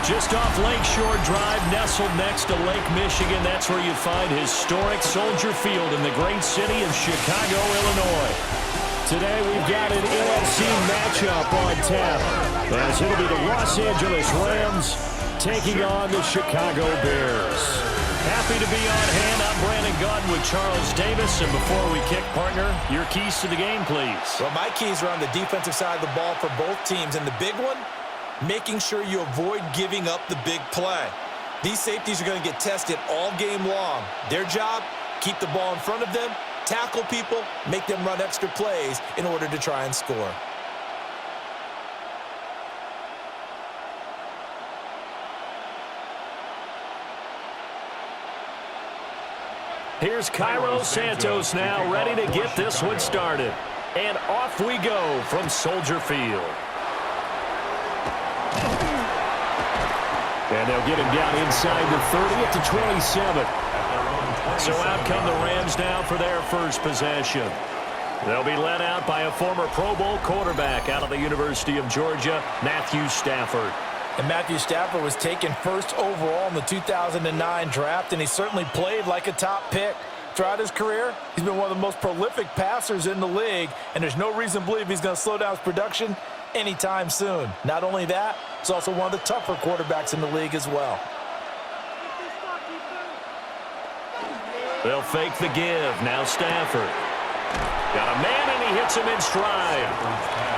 Just off Lakeshore Drive, nestled next to Lake Michigan. That's where you find historic Soldier Field in the great city of Chicago, Illinois. Today we've got an NFC matchup on tap, as it'll be the Los Angeles Rams taking on the Chicago Bears. Happy to be on hand. I'm Brandon Gunn with Charles Davis. And before we kick, partner, your keys to the game, please. Well, my keys are on the defensive side of the ball for both teams. And the big one, making sure you avoid giving up the big play. These safeties are going to get tested all game long. Their job, keep the ball in front of them, tackle people, make them run extra plays in order to try and score. Here's Cairo Santos now, ready to get this one started. And off we go from Soldier Field. And they'll get him down inside the 30 at the 27. So out come the Rams now for their first possession. They'll be led out by a former Pro Bowl quarterback out of the University of Georgia, Matthew Stafford. And Matthew Stafford was taken first overall in the 2009 draft, and he certainly played like a top pick. Throughout his career, he's been one of the most prolific passers in the league, and there's no reason to believe he's going to slow down his production anytime soon. Not only that, he's also one of the tougher quarterbacks in the league as well. They'll fake the give. Now Stafford. Got a man, and he hits him in stride.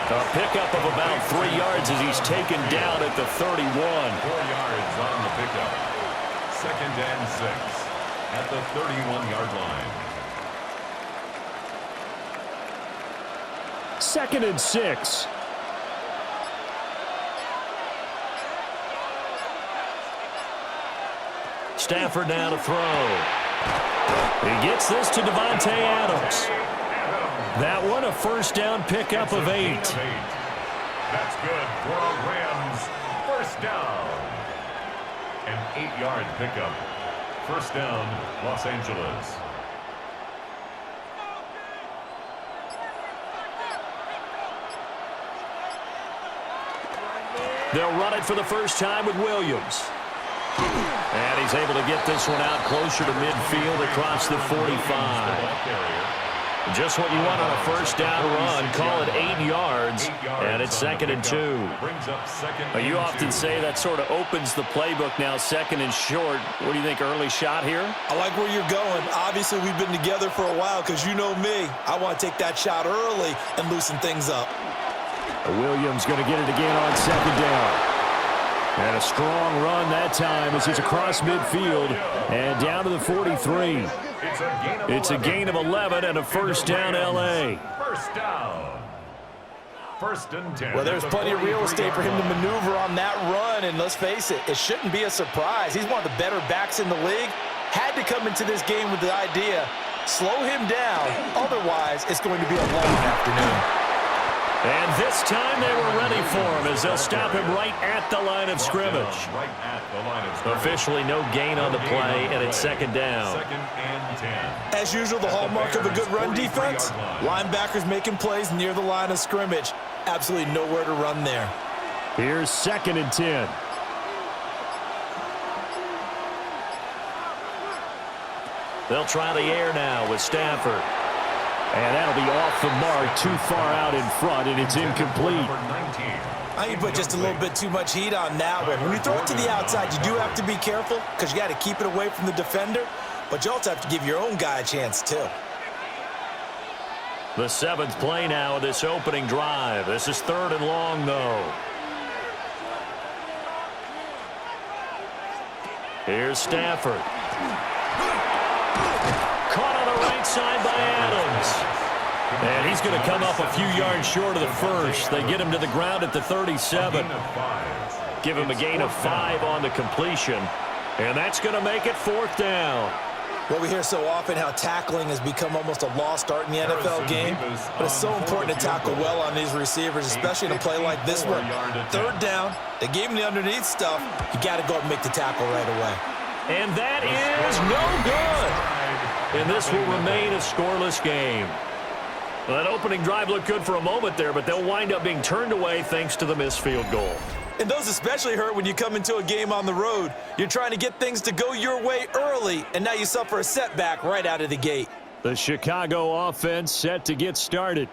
A pickup of about 3 yards as he's taken down at the 31. 4 yards on the pickup. 2nd and 6 at the 31-yard line. 2nd and 6. Stafford now to throw. He gets this to Davante Adams. That one a first down pickup of 8. That's good for a Rams first down. An 8-yard pickup. First down, Los Angeles. They'll run it for the first time with Williams. And he's able to get this one out closer to midfield across the 45. Just what you want on a first down run. Call it 8 yards, and it's 2nd and 2. You often say that sort of opens the playbook now, 2nd and short. What do you think, early shot here? I like where you're going. Obviously, we've been together for a while because you know me. I want to take that shot early and loosen things up. Williams going to get it again on 2nd down. And a strong run that time as he's across midfield and down to the 43. It's a gain of 11 and a first down, L.A. First down. 1st and 10. Well, there's plenty of real estate for him to maneuver on that run, and let's face it, it shouldn't be a surprise. He's one of the better backs in the league. Had to come into this game with the idea, slow him down, otherwise it's going to be a long afternoon. And this time they were ready for him as they'll stop him right at the line of scrimmage. Officially no gain on the play, and it's 2nd down. 2nd and 10. As usual, the hallmark of a good run defense, linebackers making plays near the line of scrimmage. Absolutely nowhere to run there. Here's 2nd and 10. They'll try the air now with Stafford. And that'll be off the mark, too far out in front, and it's incomplete. I think you put just a little bit too much heat on that one. When you throw it to the outside, you do have to be careful because you got to keep it away from the defender, but you also have to give your own guy a chance too. The 7th play now of this opening drive. This is 3rd and long, though. Here's Stafford. Caught on the right side by Adams. And he's going to come up a few yards short of the first. They get him to the ground at the 37. Give him a gain of 5 on the completion. And that's going to make it 4th down. Well, we hear so often how tackling has become almost a lost art in the NFL game, but it's so important to tackle well on these receivers, especially in a play like this one. 3rd down, they gave him the underneath stuff. You got to go and make the tackle right away. And that is no good. And this will remain a scoreless game. Well, that opening drive looked good for a moment there, but they'll wind up being turned away thanks to the missed field goal. And those especially hurt when you come into a game on the road. You're trying to get things to go your way early, and now you suffer a setback right out of the gate. The Chicago offense set to get started.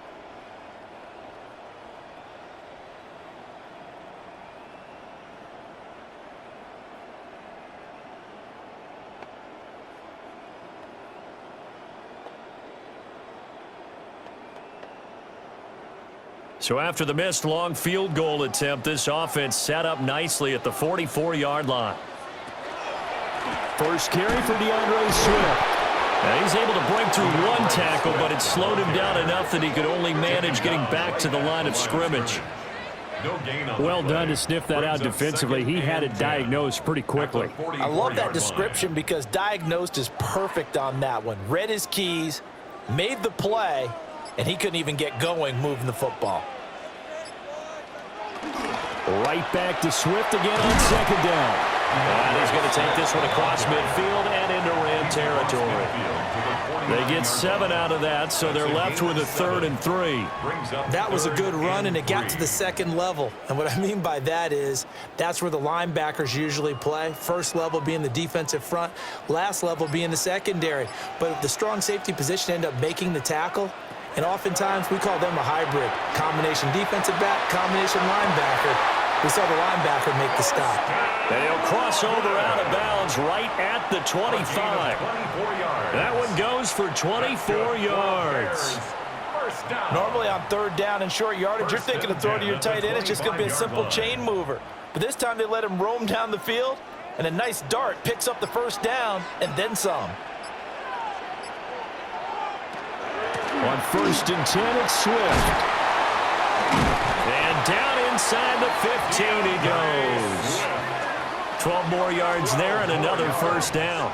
So after the missed long field goal attempt, this offense set up nicely at the 44-yard line. First carry for DeAndre Swift. Now he's able to break through one tackle, but it slowed him down enough that he could only manage getting back to the line of scrimmage. Well done to sniff that out defensively. He had it diagnosed pretty quickly. I love that description because diagnosed is perfect on that one. Read his keys, made the play, and he couldn't even get going moving the football. Right back to Swift again on second down. And he's going to take this one across midfield and into Ram territory. They get 7 out of that, so they're left with a 3rd and 3. That was a good run, and it got to the second level. And what I mean by that is that's where the linebackers usually play. First level being the defensive front, last level being the secondary. But the strong safety position ended up making the tackle. And oftentimes, we call them a hybrid. Combination defensive back, combination linebacker. We saw the linebacker make the stop. And he'll cross over out of bounds right at the 25. That one goes for 24 yards. Normally on 3rd down and short yardage, you're thinking of throwing to your tight end. It's just going to be a simple chain mover. But this time they let him roam down the field, and a nice dart picks up the first down and then some. On 1st and 10, it's Swift. And down inside the 15 he goes. 12 more yards there and another first down.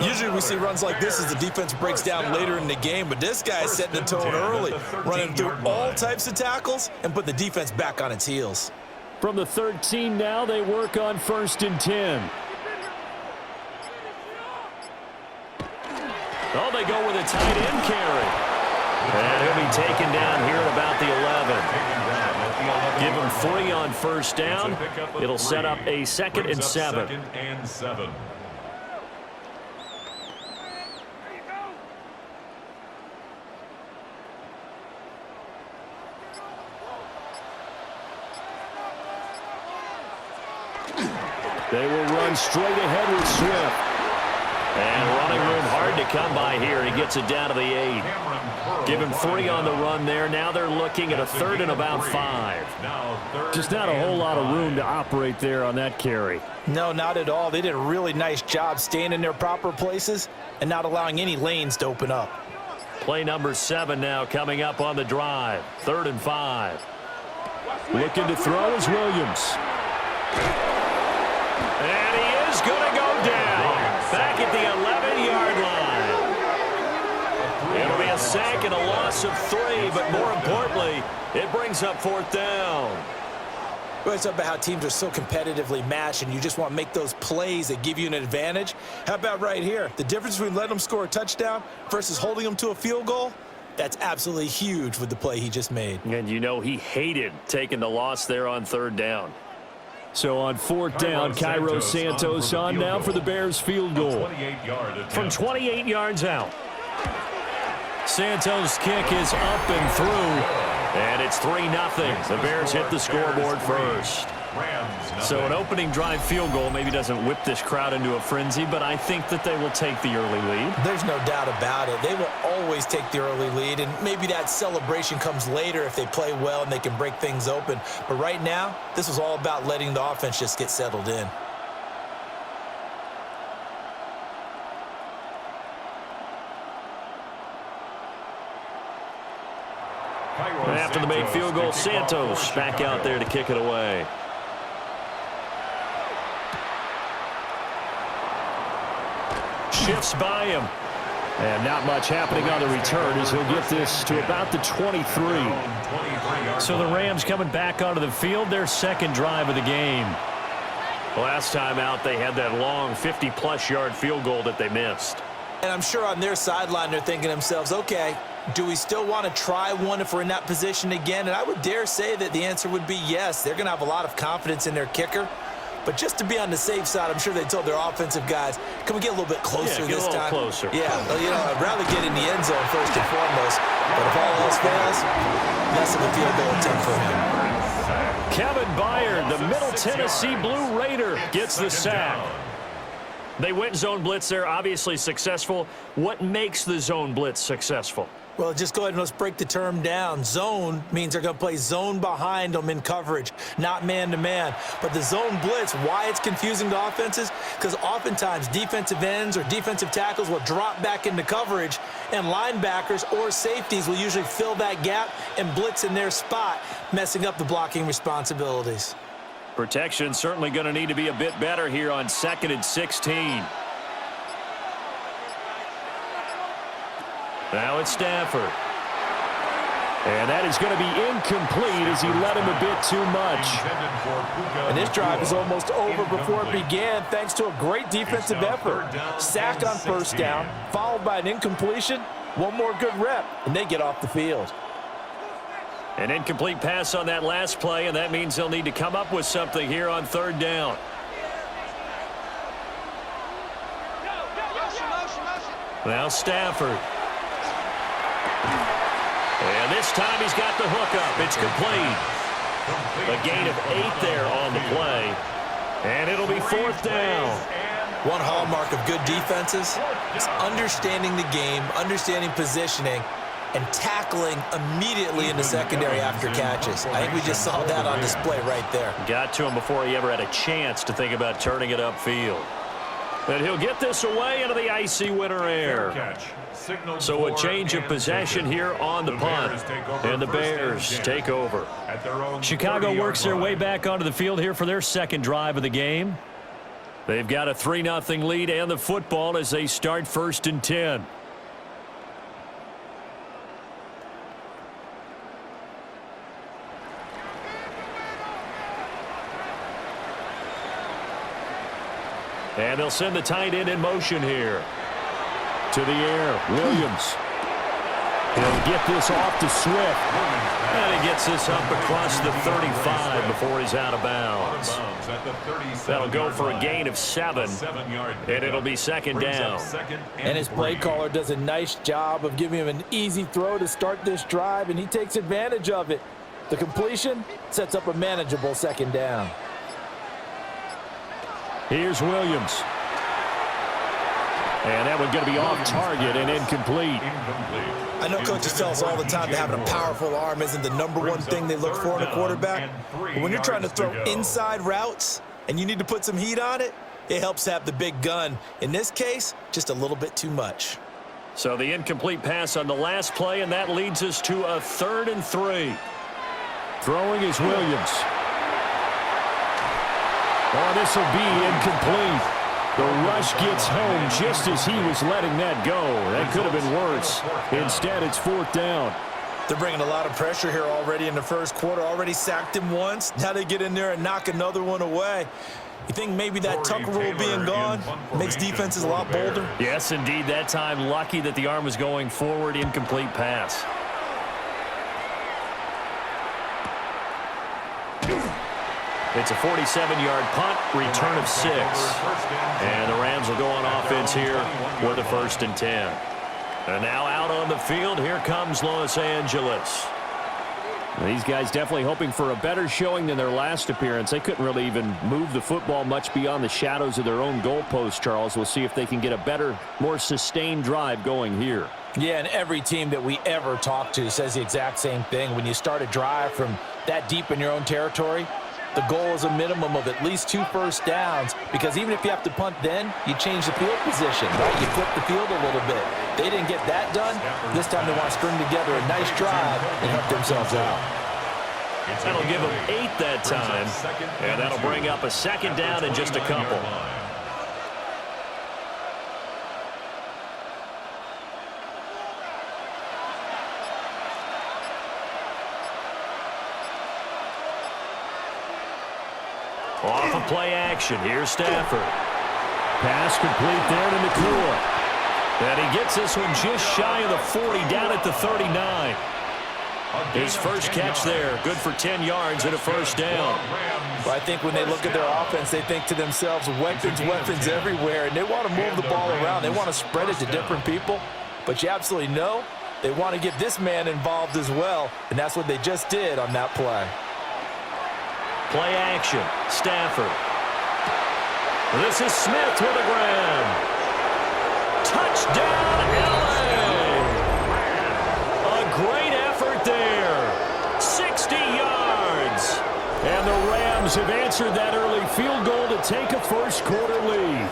Usually we see runs like this as the defense breaks down later in the game, but this guy is setting the tone early, running through all types of tackles and put the defense back on its heels. From the 13 now, they work on 1st and 10. Oh, they go with a tight end carry. And he'll be taken down here at about the 11. Give him 3 on 1st down. It'll set up a 2nd and 7. They will run straight ahead with Swift. And running room hard to come by here. He gets it down to the 8. Give him 3 on the run there. Now they're looking at a 3rd and about 5. Just not a whole lot of room to operate there on that carry. No, not at all. They did a really nice job staying in their proper places and not allowing any lanes to open up. Play number 7 now coming up on the drive. 3rd and 5. Looking to throw is Williams. And he is going to go down. Back at the 11-yard line. It'll be a sack and a loss of 3, but more importantly, it brings up 4th down. We always talk about how teams are so competitively matched and you just want to make those plays that give you an advantage. How about right here? The difference between letting them score a touchdown versus holding them to a field goal, that's absolutely huge with the play he just made. And you know he hated taking the loss there on 3rd down. So on 4th down, Cairo Santos on now for the Bears field goal. From 28 yards out. Santos' kick is up and through. And it's 3-0. The Bears hit the scoreboard first. So an opening drive field goal maybe doesn't whip this crowd into a frenzy, but I think that they will take the early lead. There's no doubt about it. They will always take the early lead, and maybe that celebration comes later if they play well and they can break things open. But right now, this was all about letting the offense just get settled in. After the made field goal, Santos back out there to kick it away. Shifts by him. And not much happening on the return as he'll get this to about the 23. So the Rams coming back onto the field, their 2nd drive of the game. Last time out, they had that long 50-plus yard field goal that they missed. And I'm sure on their sideline they're thinking to themselves, okay, Do we still want to try one if we're in that position again? And I would dare say that the answer would be yes. They're going to have a lot of confidence in their kicker. But just to be on the safe side, I'm sure they told their offensive guys, can we get a little bit closer this time? Closer. Yeah, well, I'd rather get in the end zone first and foremost. But if all else fails, less of a field goal attempt for him. Kevin Byard, the Middle Tennessee Blue Raider, gets the sack. They went zone blitz there, obviously successful. What makes the zone blitz successful? Well, just go ahead and let's break the term down. Zone means they're going to play zone behind them in coverage, not man-to-man. But the zone blitz, why it's confusing to offenses? Because oftentimes defensive ends or defensive tackles will drop back into coverage, and linebackers or safeties will usually fill that gap and blitz in their spot, messing up the blocking responsibilities. Protection certainly going to need to be a bit better here on 2nd and 16. Now it's Stafford. And that is going to be incomplete as he led him a bit too much. And this drive is almost over before it began thanks to a great defensive effort. Sack on first down, followed by an incompletion. One more good rep, and they get off the field. An incomplete pass on that last play, and that means they'll need to come up with something here on 3rd down. Now Stafford. And this time he's got the hook up. It's complete. A gain of 8 there on the play. And it'll be 4th down. One hallmark of good defenses is understanding the game, understanding positioning, and tackling immediately in the secondary after catches. I think we just saw that on display right there. Got to him before he ever had a chance to think about turning it upfield. And he'll get this away into the icy winter air. So a change of possession here on the punt. And the Bears take over. Chicago works their way back onto the field here for their second drive of the game. They've got a 3-0 lead and the football as they start 1st and 10. And they'll send the tight end in motion here. To the air, Williams. He'll get this off to Swift. And he gets this up across the 35 before he's out of bounds. That'll go for a gain of 7. And it'll be 2nd down. And his play caller does a nice job of giving him an easy throw to start this drive, and he takes advantage of it. The completion sets up a manageable 2nd down. Here's Williams. And that one's going to be off target and incomplete. I know coaches tell us all the time that having a powerful arm isn't the #1 thing they look for in a quarterback. But when you're trying to throw inside routes and you need to put some heat on it, it helps have the big gun. In this case, just a little bit too much. So the incomplete pass on the last play, and that leads us to a 3rd and 3. Throwing is Williams. Oh, this will be incomplete. The rush gets home just as he was letting that go. That could have been worse. Instead, it's 4th down. They're bringing a lot of pressure here already in the first quarter. Already sacked him once. Now they get in there and knock another one away. You think maybe that Tucker rule being gone makes defenses a lot bolder? Yes, indeed. That time, lucky that the arm was going forward. Incomplete pass. It's a 47-yard punt, return of 6. And the Rams will go on offense here with a 1st and 10. And now out on the field, here comes Los Angeles. These guys definitely hoping for a better showing than their last appearance. They couldn't really even move the football much beyond the shadows of their own goalpost, Charles. We'll see if they can get a better, more sustained drive going here. Yeah, and every team that we ever talk to says the exact same thing. When you start a drive from that deep in your own territory, the goal is a minimum of at least 2 first downs, because even if you have to punt then, you change the field position, right? You flip the field a little bit. They didn't get that done. This time they want to string together a nice drive and help themselves out. That'll give them 8 that time, and that'll bring up a 2nd down in just a couple. Off of play action, here's Stafford. Pass complete there to McClure. And he gets this one just shy of the 40, down at the 39. His first catch there, good for 10 yards and a first down. Well, I think when they look at their offense, they think to themselves, weapons, weapons everywhere, and they want to move the ball around. They want to spread it to different people, but you absolutely know they want to get this man involved as well, and that's what they just did on that play. Play action, Stafford. This is Smith with a grab. Touchdown, LA! A great effort there. 60 yards. And the Rams have answered that early field goal to take a first-quarter lead.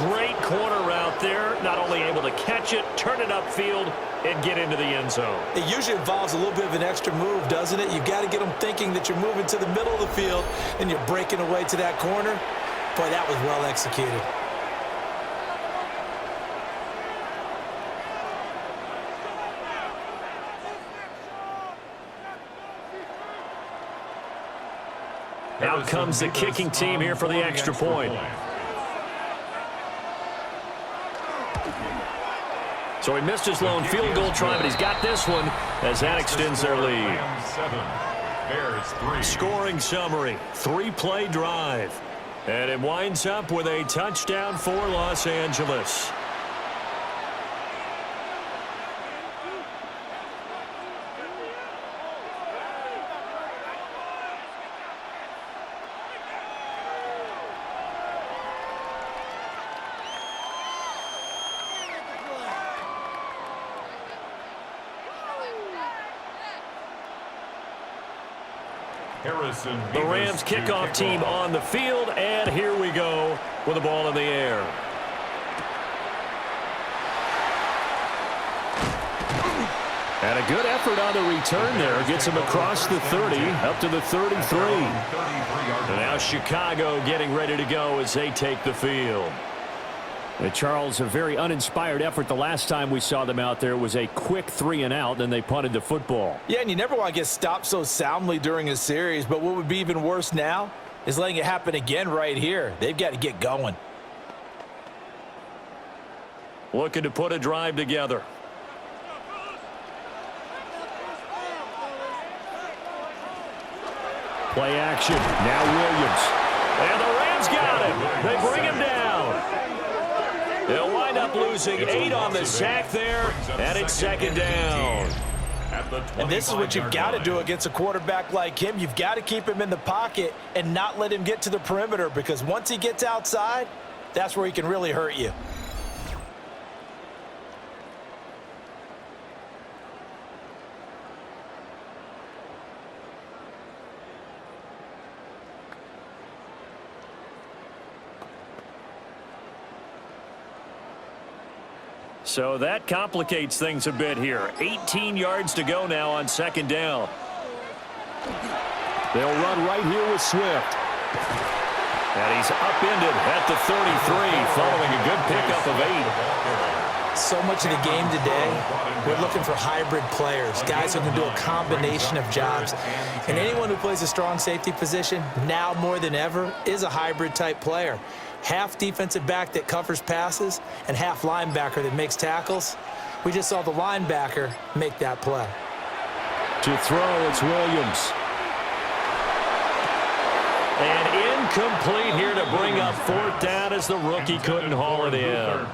Great corner route there. Not only able to catch it, turn it upfield, and get into the end zone. It usually involves a little bit of an extra move, doesn't it? You've got to get them thinking that you're moving to the middle of the field, and you're breaking away to that corner. Boy, that was well executed. Out comes the kicking team here for the extra point. So he missed his lone field goal try, but he's got this one as that extends their lead. Scoring summary, 3-play drive. And it winds up with a touchdown for Los Angeles. The Rams kickoff team on the field, and here we go with the ball in the air. And a good effort on the return there. Gets him across the 30, up to the 33. And now Chicago getting ready to go as they take the field. Charles, a very uninspired effort the last time we saw them out there. It was a quick 3-and-out, then they punted the football. Yeah, and you never want to get stopped so soundly during a series, but what would be even worse now is letting it happen again right here. They've got to get going. Looking to put a drive together. Play action. Now Williams. And the Rams got him. They bring him down. They'll wind up losing 8 on the sack there, and it's second down. And this is what you've got to do against a quarterback like him. You've got to keep him in the pocket and not let him get to the perimeter, because once he gets outside, that's where he can really hurt you. So that complicates things a bit here. 18 yards to go now on second down. They'll run right here with Swift. And he's upended at the 33 following a good pickup of 8. So much of the game today, we're looking for hybrid players, guys who can do a combination of jobs. And anyone who plays a strong safety position, now more than ever, is a hybrid type player. Half defensive back that covers passes and half linebacker that makes tackles. We just saw the linebacker make that play. To throw, it's Williams. And incomplete here to bring up fourth down as the rookie couldn't haul it in.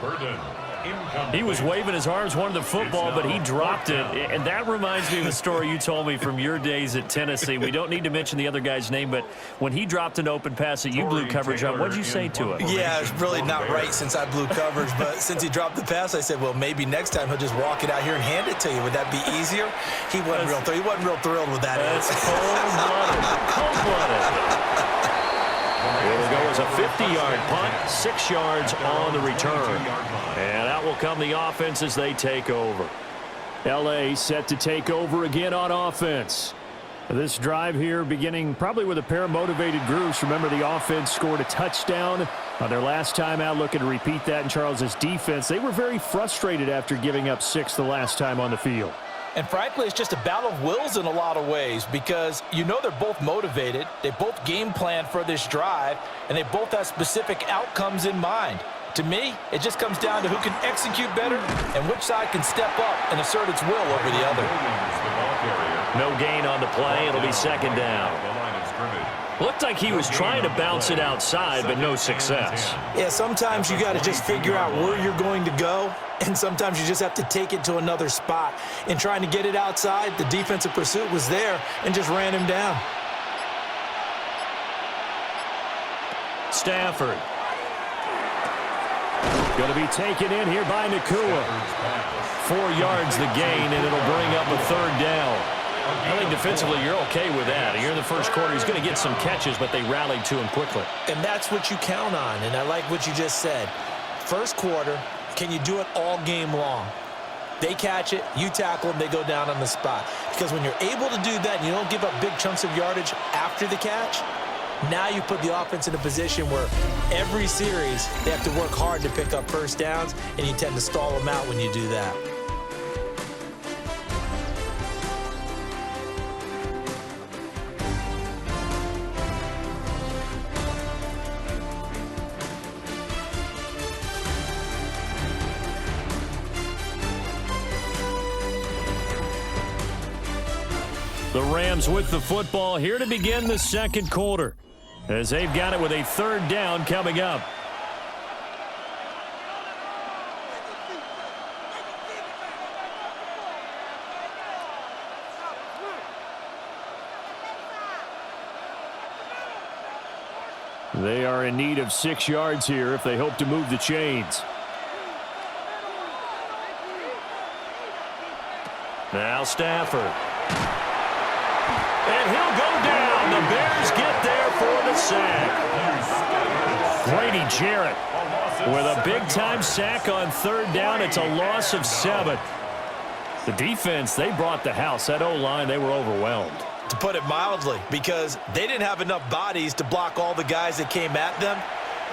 He was waving his arms, wanted the football, but he dropped it. And that reminds me of a story you told me from your days at Tennessee. We don't need to mention the other guy's name, but when he dropped an open pass that you blew coverage on, what did you say to him? Yeah, it's really not right since I blew coverage, but since he dropped the pass, I said, well, maybe next time he'll just walk it out here and hand it to you. Would that be easier? He wasn't real thrilled with that. That's cold-blooded. It'll go as a 50-yard punt, 6 yards on the return. And out will come the offense as they take over. L.A. set to take over again on offense. This drive here beginning probably with a pair of motivated groups. Remember, the offense scored a touchdown on their last time out. Looking to repeat that in Charles's defense. They were very frustrated after giving up 6 the last time on the field. And frankly, it's just a battle of wills in a lot of ways, because you know they're both motivated, they both game plan for this drive, and they both have specific outcomes in mind. To me, it just comes down to who can execute better and which side can step up and assert its will over the other. No gain on the play. It'll be second down. Looked like he was trying to bounce it outside, but no success. Yeah, sometimes you got to just figure out where you're going to go, and sometimes you just have to take it to another spot. In trying to get it outside, the defensive pursuit was there and just ran him down. Stafford. Going to be taken in here by Nakua. 4 yards the gain, and it'll bring up a third down. I think defensively you're okay with that. Here in the first quarter, he's going to get some catches, but they rallied to him quickly. And that's what you count on, and I like what you just said. First quarter, can you do it all game long? They catch it, you tackle them, they go down on the spot. Because when you're able to do that and you don't give up big chunks of yardage after the catch, now you put the offense in a position where every series they have to work hard to pick up first downs, and you tend to stall them out when you do that. The Rams with the football here to begin the second quarter, as they've got it with a third down coming up. They are in need of 6 yards here if they hope to move the chains. Now Stafford. And he'll go down. The Bears get there for the sack. Grady Jarrett with a big-time sack on third down. It's a loss of 7. The defense, they brought the house. That O-line, they were overwhelmed. To put it mildly, because they didn't have enough bodies to block all the guys that came at them.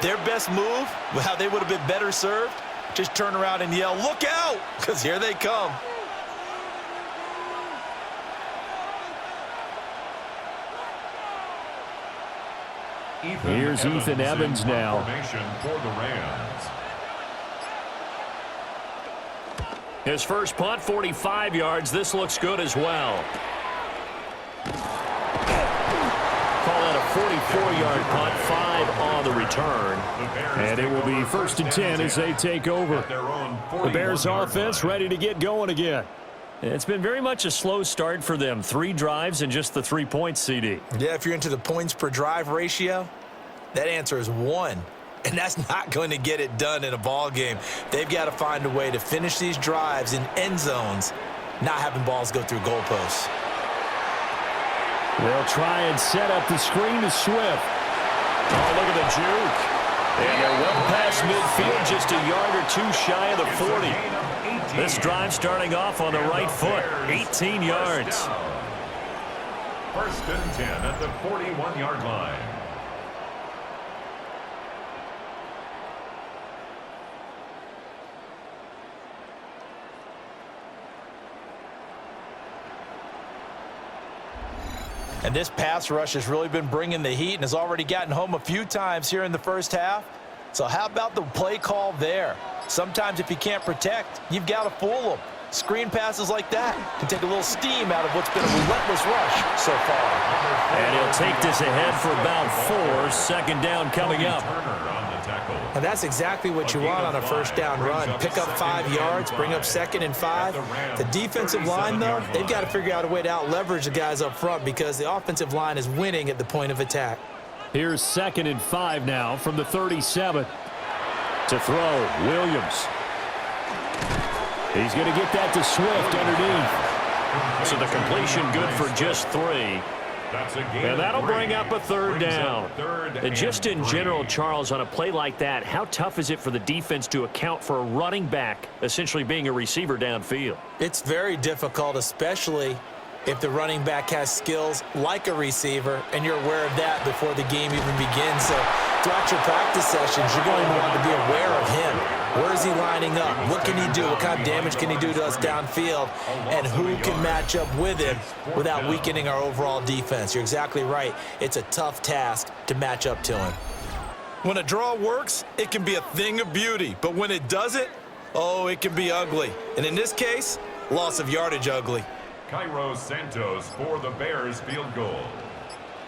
Their best move, how they would have been better served, just turn around and yell, "Look out!" because here they come. Here's Ethan Evans now. For the Rams. His first punt, 45 yards. This looks good as well. Call that a 44-yard punt, 5 on the return. And it will be 1st and 10 as they take over. The Bears offense ready to get going again. It's been very much a slow start for them. 3 drives and just the 3 points, CD. Yeah, if you're into the points per drive ratio, that answer is 1. And that's not going to get it done in a ball game. They've got to find a way to finish these drives in end zones, not having balls go through goalposts. They'll try and set up the screen to Swift. Oh, look at the juke. And they're well past midfield, just a yard or 2 shy of the 40. This drive starting off on the right foot, 18 yards. 1st and 10 at the 41-yard line. And this pass rush has really been bringing the heat and has already gotten home a few times here in the first half. So how about the play call there? Sometimes if you can't protect, you've got to fool them. Screen passes like that can take a little steam out of what's been a relentless rush so far. And he'll take this ahead for about 4. Second down coming up. And that's exactly what you want on a first down run. Pick up 5 yards, bring up 2nd and 5. The defensive line, though, they've got to figure out a way to out-leverage the guys up front because the offensive line is winning at the point of attack. Here's 2nd and 5 now from the 37. To throw, Williams. He's going to get that to Swift underneath. So the completion good for just 3. And that'll bring up a third down. And just in general, Charles, on a play like that, how tough is it for the defense to account for a running back essentially being a receiver downfield? It's very difficult, especially if the running back has skills like a receiver, and you're aware of that before the game even begins. So throughout your practice sessions, you're going to want to be aware of him. Where is he lining up? What can he do? What kind of damage can he do to us downfield? And who can match up with him without weakening our overall defense? You're exactly right. It's a tough task to match up to him. When a draw works, it can be a thing of beauty. But when it doesn't, oh, it can be ugly. And in this case, loss of yardage ugly. Cairo Santos for the Bears field goal.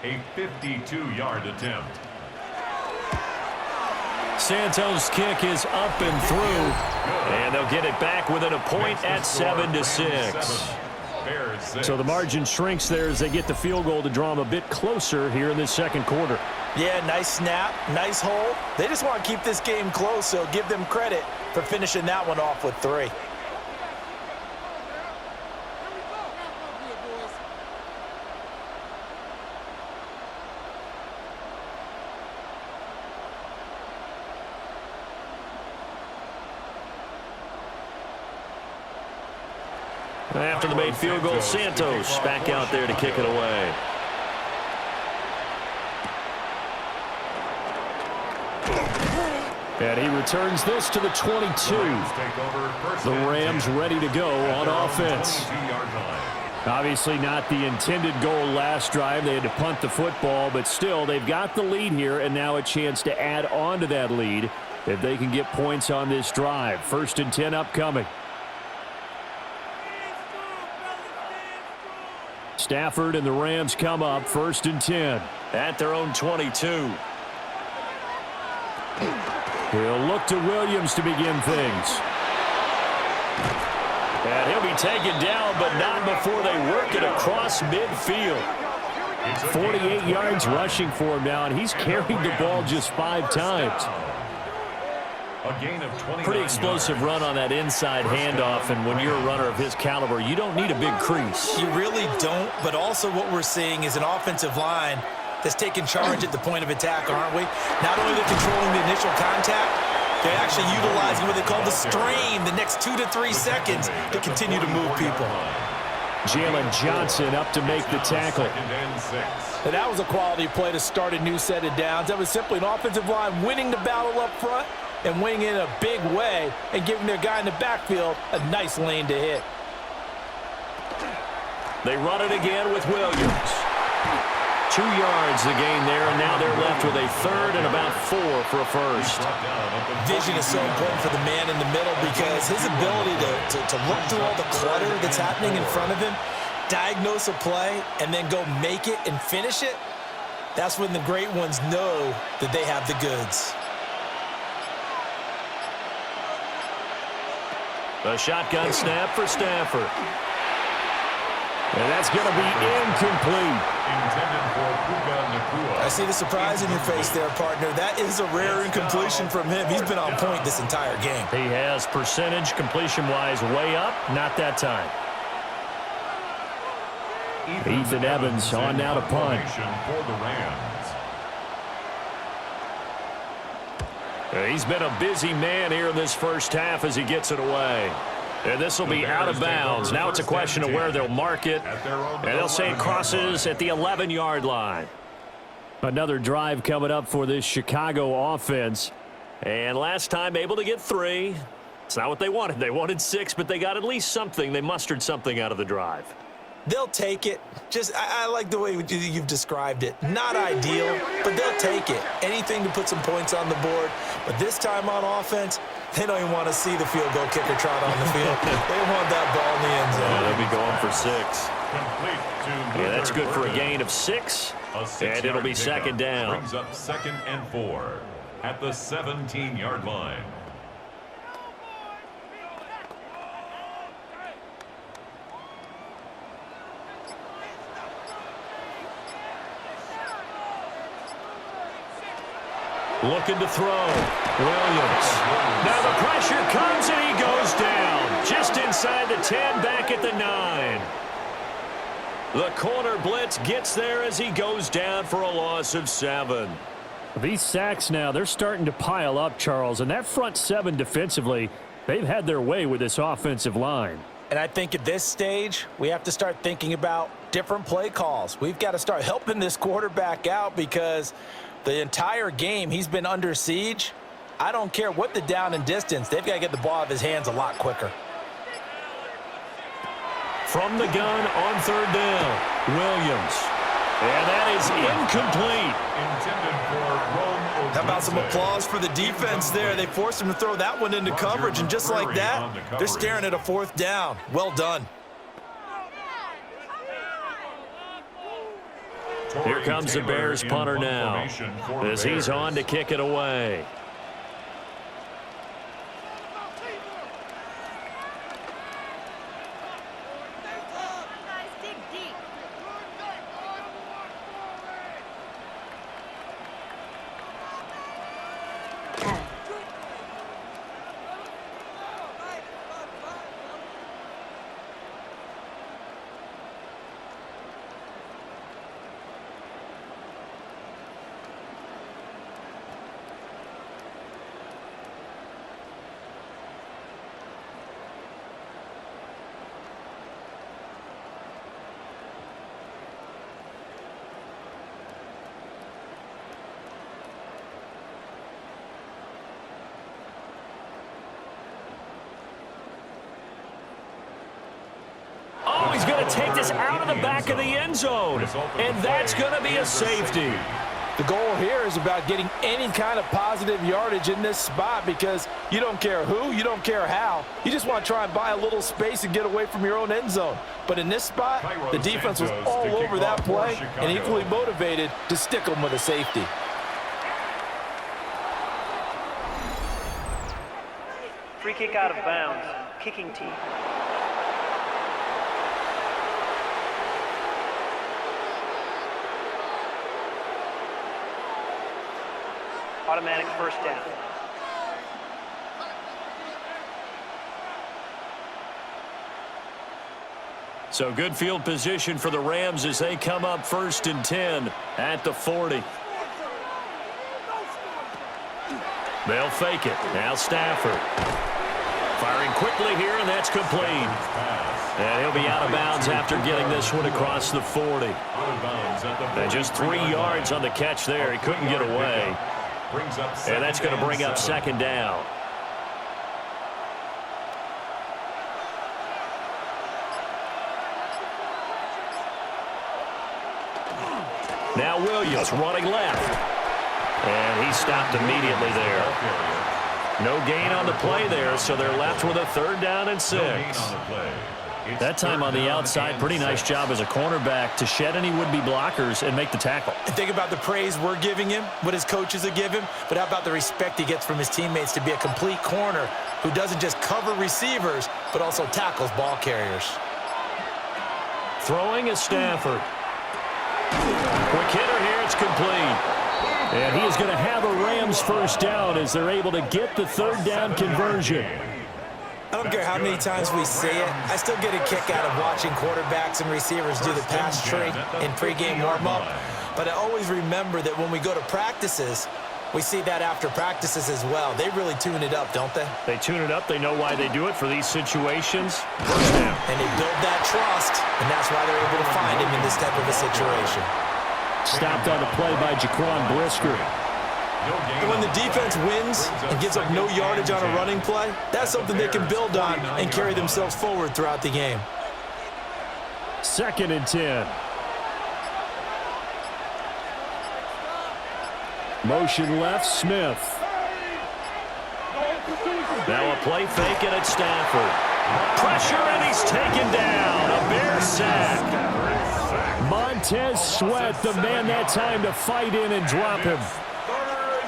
A 52-yard attempt. Santos' kick is up and through. And they'll get it back within a point at 7-6. Bears 6. So the margin shrinks there as they get the field goal to draw them a bit closer here in this second quarter. Yeah, nice snap, nice hole. They just want to keep this game close, so give them credit for finishing that one off with 3. After the made field goal, Santos back out there to kick it away. And he returns this to the 22. The Rams ready to go on offense. Obviously not the intended goal last drive. They had to punt the football, but still they've got the lead here and now a chance to add on to that lead if they can get points on this drive. 1st and 10 upcoming. Stafford and the Rams come up 1st and 10 at their own 22. He'll look to Williams to begin things. And he'll be taken down, but not before they work it across midfield. 48 yards rushing for him now, and he's carried the ball just 5 times. A gain of 29 Pretty explosive run on that inside handoff, and when you're a runner of his caliber, you don't need a big crease. You really don't, but also what we're seeing is an offensive line that's taking charge at the point of attack, aren't we? Not only they're controlling the initial contact, they're actually utilizing what they call the strain the next 2 to 3 seconds to continue to move people. Jalen Johnson up to make the tackle. And that was a quality play to start a new set of downs. That was simply an offensive line winning the battle up front and winning in a big way and giving their guy in the backfield a nice lane to hit. They run it again with Williams. 2 yards the gain there, and now they're left with a 3rd and about 4 for a first. Vision is so important for the man in the middle because his ability to look through all the clutter that's happening in front of him, diagnose a play, and then go make it and finish it, that's when the great ones know that they have the goods. A shotgun snap for Stafford. And that's going to be incomplete. I see the surprise in your face there, partner. That is a rare incompletion from him. He's been on point this entire game. He has percentage completion-wise way up, not that time. Ethan Evans on now to punt. He's been a busy man here in this first half as he gets it away. And this will be out of bounds. Now it's a question of where they'll mark it. And they'll say it crosses at the 11-yard line. Another drive coming up for this Chicago offense. And last time able to get 3. It's not what they wanted. They wanted 6, but they got at least something. They mustered something out of the drive. They'll take it. I like the way you've described it. Not ideal, but they'll take it. Anything to put some points on the board. But this time on offense, they don't even want to see the field goal kicker trot on the field. They want that ball in the end zone. Yeah, they'll be going for 6. Yeah, that's good for a gain of 6. And it'll be 2nd down. Brings up 2nd and 4 at the 17-yard line. Looking to throw. Williams. Now the pressure comes and he goes down. Just inside the 10, back at the 9. The corner blitz gets there as he goes down for a loss of 7. These sacks now, they're starting to pile up, Charles. And that front 7 defensively, they've had their way with this offensive line. And I think at this stage, we have to start thinking about different play calls. We've got to start helping this quarterback out because the entire game he's been under siege. I don't care what the down and distance. They've got to get the ball out of his hands a lot quicker. From the gun on 3rd down, Williams. And that is incomplete. Intended for Rome. How about about some applause for the defense there? They forced him to throw that one into coverage, and just like that, they're staring at a 4th down. Well done. Here comes the Bears punter now, as he's on to kick it away. He's going to take this out of the back of the end zone, and that's going to be a safety. The goal here is about getting any kind of positive yardage in this spot, because you don't care who, you don't care how. You just want to try and buy a little space and get away from your own end zone. But in this spot, the defense was all over that play and equally motivated to stick them with a safety. Free kick out of bounds. Kicking team. Automatic first down. So good field position for the Rams as they come up 1st and 10 at the 40. They'll fake it. Now Stafford. Firing quickly here, and that's complete. And he'll be out of bounds after getting this one across the 40. And just 3 yards on the catch there. He couldn't get away. And that's going to bring up 2nd down. Now Williams running left. And he stopped immediately there. No gain on the play there, so they're left with a 3rd down and 6. That time on the outside, pretty nice job as a cornerback to shed any would-be blockers and make the tackle. And think about the praise we're giving him, what his coaches have given him, but how about the respect he gets from his teammates to be a complete corner who doesn't just cover receivers, but also tackles ball carriers. Throwing is Stafford. Quick hitter here, it's complete. And he is going to have a Rams 1st down as they're able to get the 3rd down conversion. I don't care how many times we say it, I still get a kick out of watching quarterbacks and receivers do the pass tree in pregame warm-up. But I always remember that when we go to practices, we see that after practices as well. They really tune it up, don't they? They tune it up. They know why they do it for these situations. 1st down. And they build that trust, and that's why they're able to find him in this type of a situation. Stopped on the play by Jaquan Brisker. And when the defense wins and gives up no yardage on a running play, that's something they can build on and carry themselves forward throughout the game. 2nd and 10. Motion left, Smith. Now a play fake, and it's Stafford. Pressure, and he's taken down. A Bear sack. Montez Sweat, the man that time to fight in and drop him.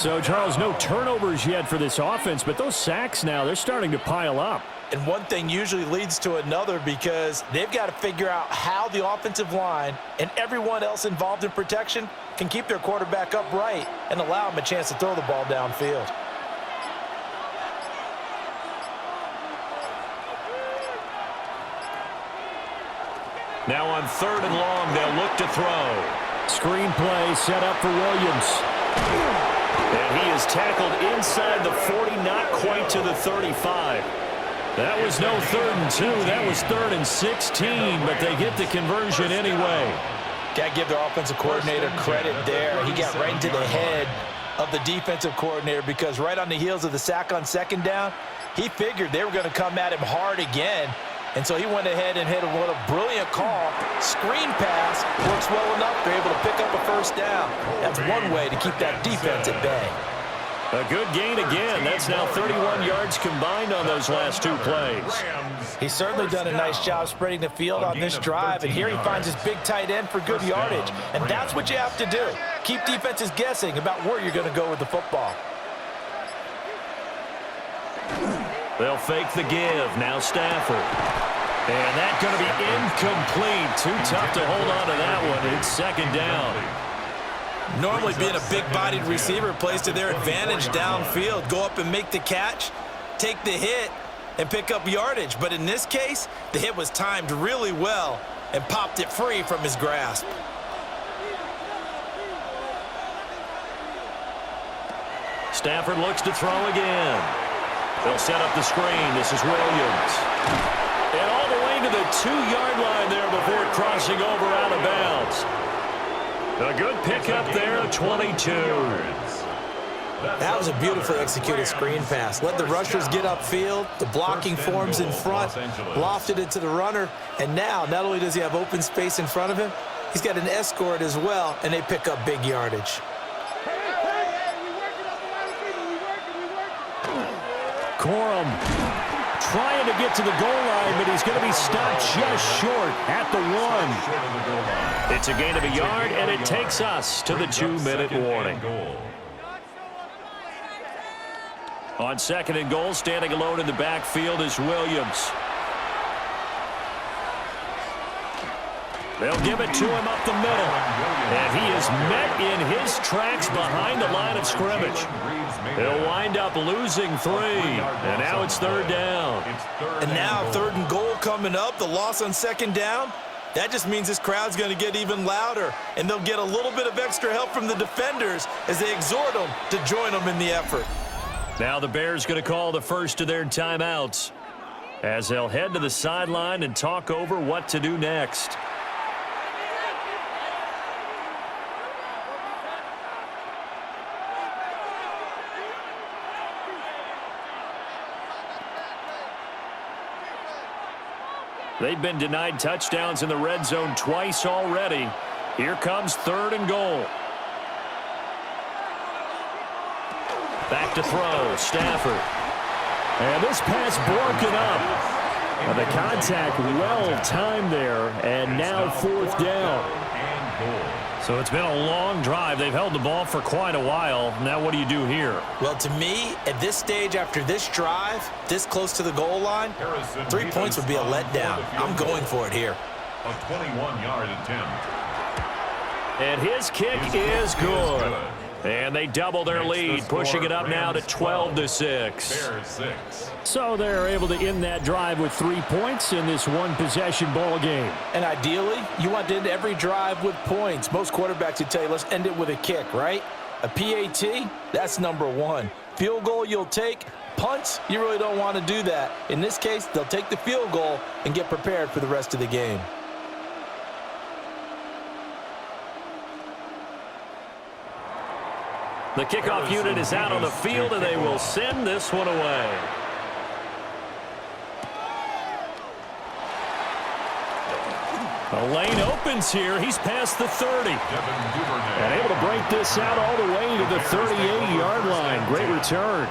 So, Charles, no turnovers yet for this offense, but those sacks now, they're starting to pile up. And one thing usually leads to another, because they've got to figure out how the offensive line and everyone else involved in protection can keep their quarterback upright and allow him a chance to throw the ball downfield. Now on 3rd and long, they'll look to throw. Screen play set up for Williams. And he is tackled inside the 40, not quite to the 35. That was no 3rd and 2. That was 3rd and 16, but they get the conversion anyway. Got to give their offensive coordinator credit there. He got right into the head of the defensive coordinator, because right on the heels of the sack on 2nd down, he figured they were going to come at him hard again. And so he went ahead and hit him with a brilliant call. Screen pass works well enough. They're able to pick up a 1st down. That's one way to keep that defense at bay. A good gain again. That's now 31 yards combined on those last two plays. He's certainly done a nice job spreading the field on this drive, and here he finds his big tight end for good yardage. And that's what you have to do. Keep defenses guessing about where you're going to go with the football. They'll fake the give. Now Stafford. And that's going to be incomplete. Too tough to hold on to that one. It's second down. Normally being a big-bodied receiver plays to their advantage downfield. Go up and make the catch, take the hit, and pick up yardage. But in this case, the hit was timed really well and popped it free from his grasp. Stafford looks to throw again. They'll set up the screen. This is Williams. And all the way to the 2-yard line there before crossing over out of bounds. A good pickup there, 22. That was a beautifully executed screen pass. Let the rushers get upfield. The blocking forms in front, lofted it to the runner. And now, not only does he have open space in front of him, he's got an escort as well, and they pick up big yardage. Corum trying to get to the goal line, but he's going to be stopped just short at the 1. It's a gain of a yard, and it takes us to the 2-minute warning. On second and goal, standing alone in the backfield is Williams. They'll give it to him up the middle. And he is met in his tracks behind the line of scrimmage. He'll wind up losing 3. And now it's third down. And now third and goal coming up. The loss on second down. That just means this crowd's going to get even louder. And they'll get a little bit of extra help from the defenders as they exhort them to join them in the effort. Now the Bears going to call the first of their timeouts as they'll head to the sideline and talk over what to do next. They've been denied touchdowns in the red zone twice already. Here comes third and goal. Back to throw, Stafford. And this pass broken up. And the contact well-timed there, and now fourth down. So it's been a long drive. They've held the ball for quite a while. Now what do you do here? Well, to me, at this stage after this drive, this close to the goal line, 3 points would be a letdown. I'm going for it here. A 21-yard attempt. And his kick is good. And they double their lead, pushing it up now to 12-6. So they're able to end that drive with 3 points in this one-possession ball game. And ideally, you want to end every drive with points. Most quarterbacks would tell you, let's end it with a kick, right? A PAT, that's number 1. Field goal you'll take. Punts, you really don't want to do that. In this case, they'll take the field goal and get prepared for the rest of the game. The kickoff unit is out on the field, and they will send this one away. The lane opens here. He's past the 30. And able to break this out all the way to the 38-yard line. Great return.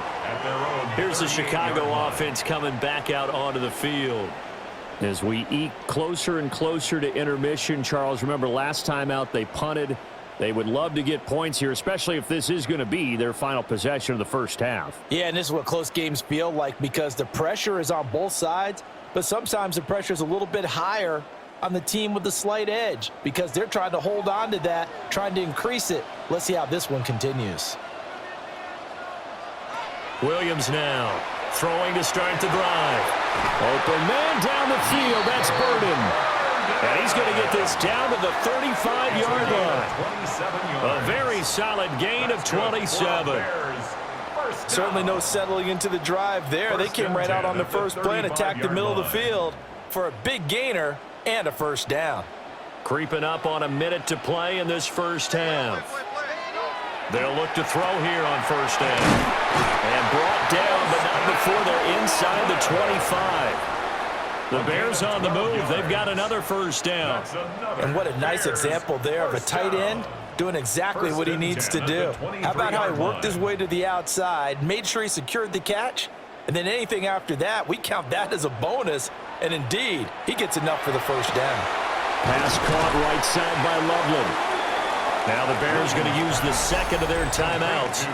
Here's the Chicago offense coming back out onto the field. As we eke closer and closer to intermission, Charles, remember last time out they punted. They would love to get points here, especially if this is going to be their final possession of the first half. Yeah, and this is what close games feel like because the pressure is on both sides, but sometimes the pressure is a little bit higher on the team with the slight edge because they're trying to hold on to that, trying to increase it. Let's see how this one continues. Williams now throwing to start the drive. Open man down the field. That's Burden. And he's going to get this down to the 35-yard line. A very solid gain of 27. Certainly no settling into the drive there. They came right out on the first play and attacked the middle of the field for a big gainer and a first down. Creeping up on a minute to play in this first half. They'll look to throw here on first down. And brought down, but not before they're inside the 25. The Bears on the move. They've got another first down. And what a nice example there of a tight end doing exactly what he needs to do. How about how he worked his way to the outside, made sure he secured the catch, and then anything after that, we count that as a bonus. And indeed, he gets enough for the first down. Pass caught right side by Loveland. Now the Bears going to use the second of their timeouts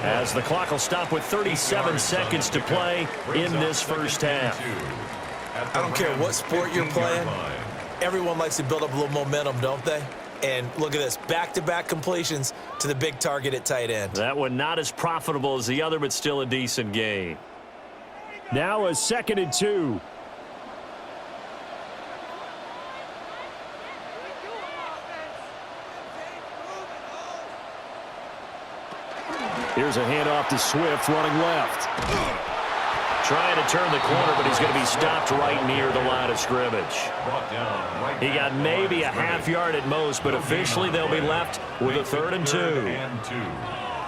as the clock will stop with 37 seconds to play in this first half. I don't care what sport you're playing. Everyone likes to build up a little momentum, don't they? And look at this, back-to-back completions to the big target at tight end. That one not as profitable as the other, but still a decent gain. Now a 2nd and 2. Here's a handoff to Swift running left. Trying to turn the corner, but he's going to be stopped right near the line of scrimmage. He got maybe a half yard at most, but officially they'll be left with a 3rd and 2.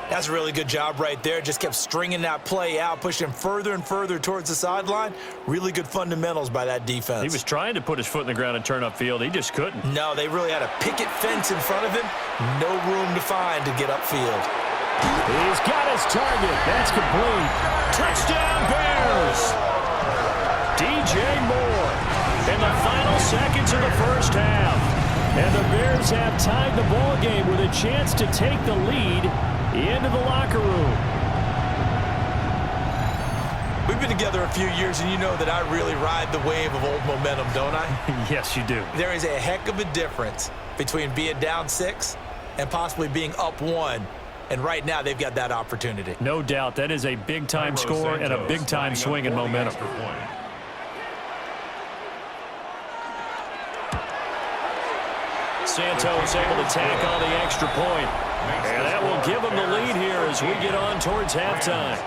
That's a really good job right there. Just kept stringing that play out, pushing further and further towards the sideline. Really good fundamentals by that defense. He was trying to put his foot in the ground and turn upfield. He just couldn't. No, they really had a picket fence in front of him. No room to find to get upfield. He's got his target. That's complete. Touchdown, Bears! DJ Moore in the final seconds of the first half. And the Bears have tied the ball game with a chance to take the lead into the locker room. We've been together a few years, and you know that I really ride the wave of old momentum, don't I? Yes, you do. There is a heck of a difference between being down 6 and possibly being up 1. And right now, they've got that opportunity. No doubt. That is a big-time score and a big-time swing in momentum. Santos able to tack on the extra point. And that will give them the lead here as we get on towards halftime.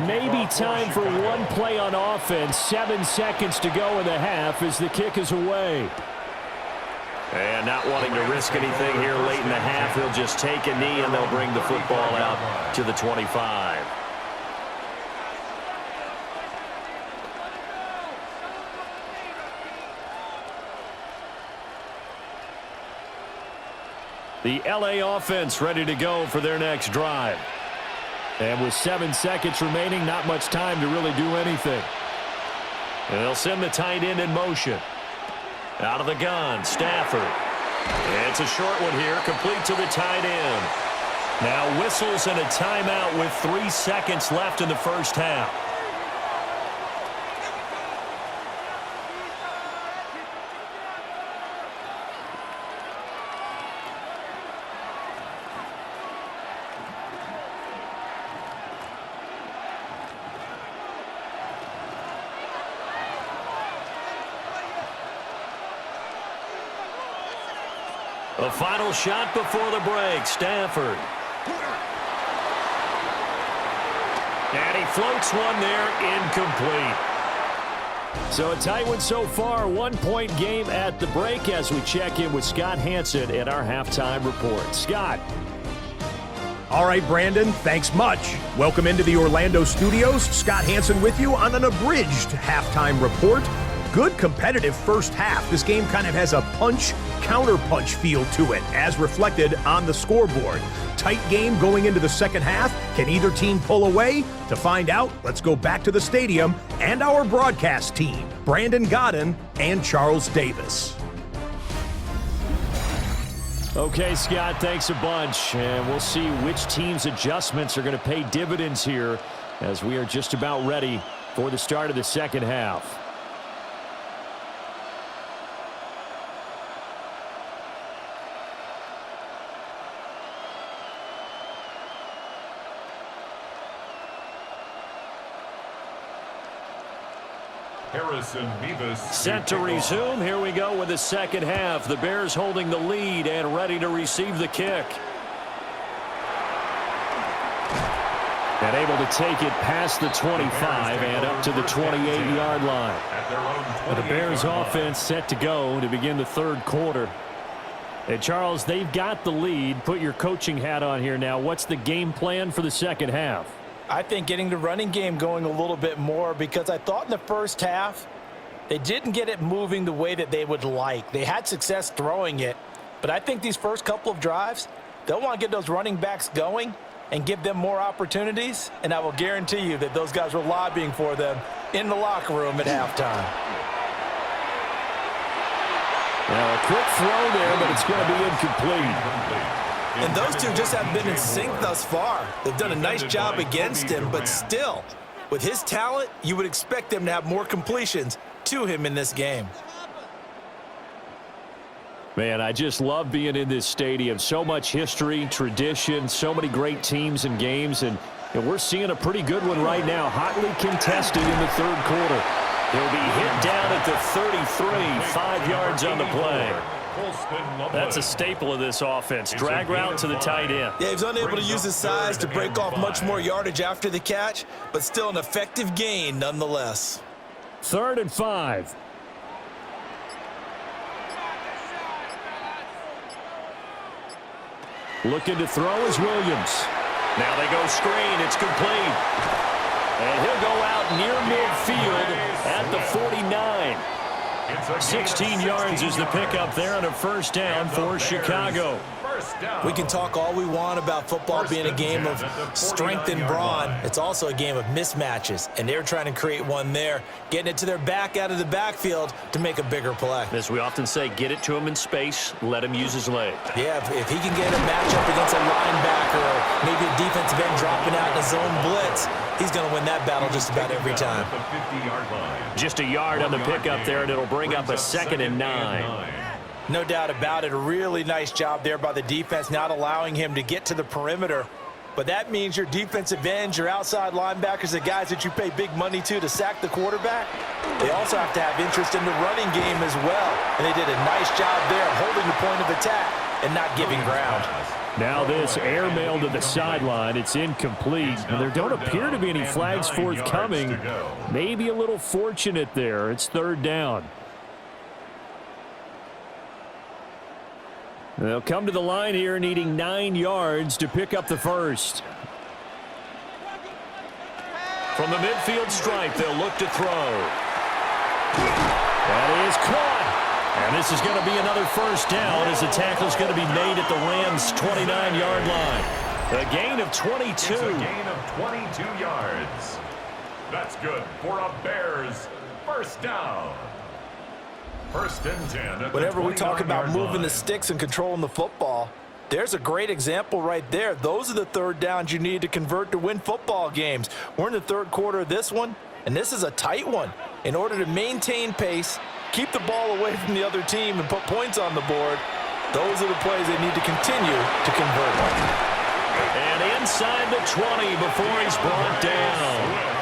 Maybe time for one play on offense. 7 seconds to go in the half as the kick is away. And not wanting to risk anything here late in the half, he'll just take a knee and they'll bring the football out to the 25. The LA offense ready to go for their next drive. And with 7 seconds remaining, not much time to really do anything. And they'll send the tight end in motion. Out of the gun, Stafford. And it's a short one here, complete to the tight end. Now whistles and a timeout with 3 seconds left in the first half. The final shot before the break, Stafford. And he floats one there, incomplete. So a tight one so far, 1-point game at the break as we check in with Scott Hanson in our halftime report. Scott. All right, Brandon, thanks much. Welcome into the Orlando studios. Scott Hanson with you on an abridged halftime report. Good competitive first half. This game kind of has a punch-counter-punch feel to it, as reflected on the scoreboard. Tight game going into the second half. Can either team pull away? To find out, let's go back to the stadium and our broadcast team, Brandon Godden and Charles Davis. Okay, Scott, thanks a bunch. And we'll see which team's adjustments are going to pay dividends here as we are just about ready for the start of the second half. Set to resume. Here we go with the second half. The Bears holding the lead and ready to receive the kick. And able to take it past the 25 and up to the 28-yard line. The Bears offense set to go to begin the third quarter. And Charles, they've got the lead. Put your coaching hat on here now. What's the game plan for the second half? I think getting the running game going a little bit more, because I thought in the first half they didn't get it moving the way that they would like. They had success throwing it, but I think these first couple of drives, they'll want to get those running backs going and give them more opportunities, and I will guarantee you that those guys were lobbying for them in the locker room at halftime. Now a quick throw there, but it's going to be incomplete. And those two just haven't been in sync thus far. They've done a nice job against him, but still, with his talent, you would expect them to have more completions to him in this game. Man, I just love being in this stadium. So much history, tradition, so many great teams and games, and we're seeing a pretty good one right now, hotly contested in the third quarter. He'll be hit down at the 33, 5 yards on the play. That's a staple of this offense. Drag route to the tight end. Yeah, he was unable to use his size to break off much more yardage after the catch, but still an effective gain nonetheless. 3rd and 5. Looking to throw is Williams. Now they go screen. It's complete. And he'll go out near midfield at the 49. 16 yards is the pickup there on a first down for Chicago. We can talk all we want about football being a game of strength and brawn. It's also a game of mismatches, and they're trying to create one there, getting it to their back out of the backfield to make a bigger play. As we often say, get it to him in space, let him use his leg. Yeah, if he can get a matchup against a linebacker or maybe a defensive end dropping out in a zone blitz, he's going to win that battle just about every time. Just a yard on the pickup there, and it'll bring up a 2nd and 9. No doubt about it. A really nice job there by the defense, not allowing him to get to the perimeter. But that means your defensive ends, your outside linebackers, the guys that you pay big money to sack the quarterback, they also have to have interest in the running game as well. And they did a nice job there holding the point of attack and not giving ground. Now this airmail to the sideline. It's incomplete, and there don't appear to be any flags forthcoming. Maybe a little fortunate there. It's 3rd down. They'll come to the line here needing 9 yards to pick up the first. From the midfield stripe, they'll look to throw. That is caught. And this is going to be another first down as the tackle's going to be made at the Rams' 29-yard line. A gain of 22. It's a gain of 22 yards. That's good for a Bears first down. 1st and 10. Whenever we talk about moving the sticks and controlling the football, there's a great example right there. Those are the 3rd downs you need to convert to win football games. We're in the 3rd quarter of this one, and this is a tight one. In order to maintain pace, keep the ball away from the other team, and put points on the board, those are the plays they need to continue to convert. And inside the 20 before he's brought down.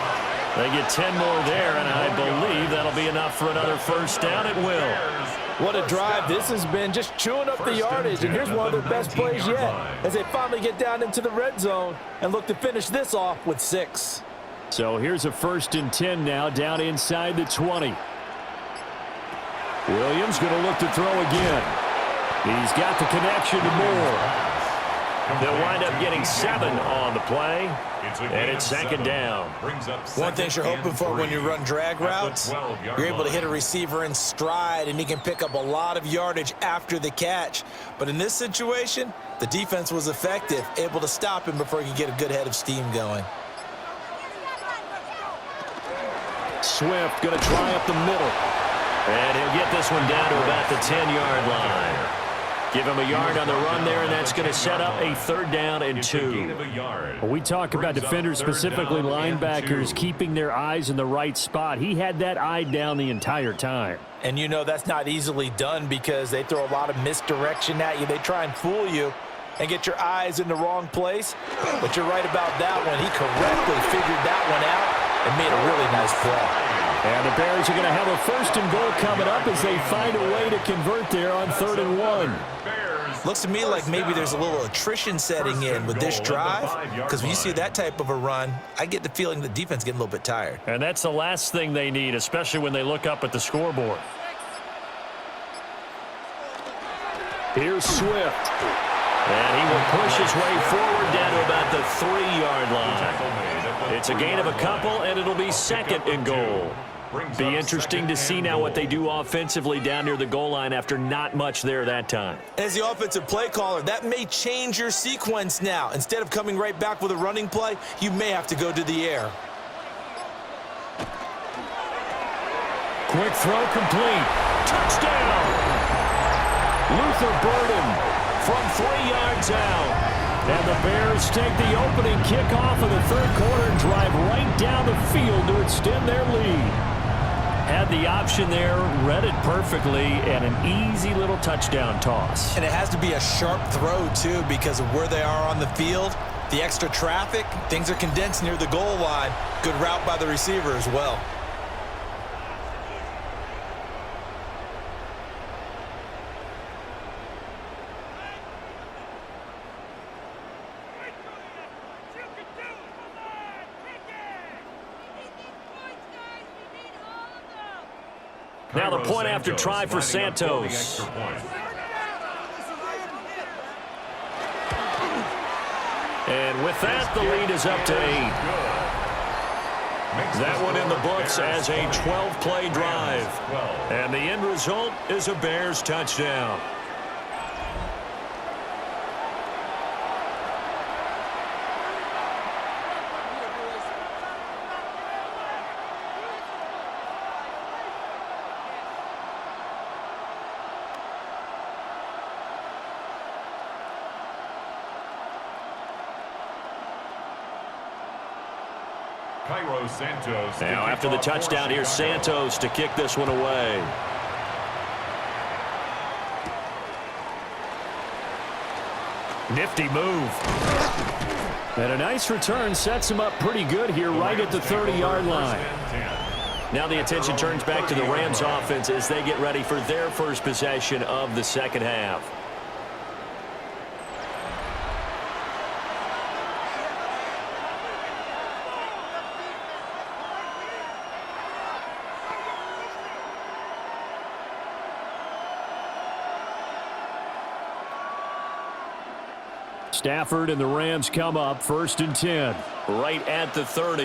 They get 10 more there, and I believe that'll be enough for another first down. It will. What a drive this has been, just chewing up the yardage, and here's one of their best plays yet as they finally get down into the red zone and look to finish this off with 6. So here's a 1st and 10 now down inside the 20. Williams going to look to throw again. He's got the connection to Moore. They'll wind up getting 7 on the play, and it's 2nd down. One thing you're hoping for when you run drag routes, you're able to hit a receiver in stride, and he can pick up a lot of yardage after the catch. But in this situation, the defense was effective, able to stop him before he could get a good head of steam going. Swift going to try up the middle, and he'll get this one down to about the 10-yard line. Give him a yard on the run there, and that's going to set up a 3rd down and 2. When we talk about defenders, specifically linebackers, keeping their eyes in the right spot, he had that eye down the entire time. And you know that's not easily done because they throw a lot of misdirection at you. They try and fool you and get your eyes in the wrong place. But you're right about that one. He correctly figured that one out and made a really nice play. And the Bears are going to have a 1st and goal coming up as they find a way to convert there on 3rd and 1. Bears Looks to me like maybe there's a little attrition setting in with this drive, because when you see that type of a run, I get the feeling the defense getting a little bit tired. And that's the last thing they need, especially when they look up at the scoreboard. Here's Swift. And he will push his way forward down to about the 3-yard line. It's a gain of a couple, and it'll be second and goal. Be interesting to see now what they do offensively down near the goal line after not much there that time. As the offensive play caller, that may change your sequence now. Instead of coming right back with a running play, you may have to go to the air. Quick throw complete. Touchdown! Luther Burden from 3 yards out. And the Bears take the opening kickoff of the third quarter and drive right down the field to extend their lead. Had the option there, read it perfectly, and an easy little touchdown toss. And it has to be a sharp throw, too, because of where they are on the field. The extra traffic, things are condensed near the goal line. Good route by the receiver as well. Now the point after try for Santos. And with that, the lead is up to 8. That one in the books as a 12-play drive. And the end result is a Bears touchdown. Now after the touchdown, here's Santos to kick this one away. Nifty move. And a nice return sets him up pretty good here right at the 30-yard line. Now the attention turns back to the Rams offense as they get ready for their first possession of the second half. Stafford and the Rams come up 1st and 10. Right at the 30.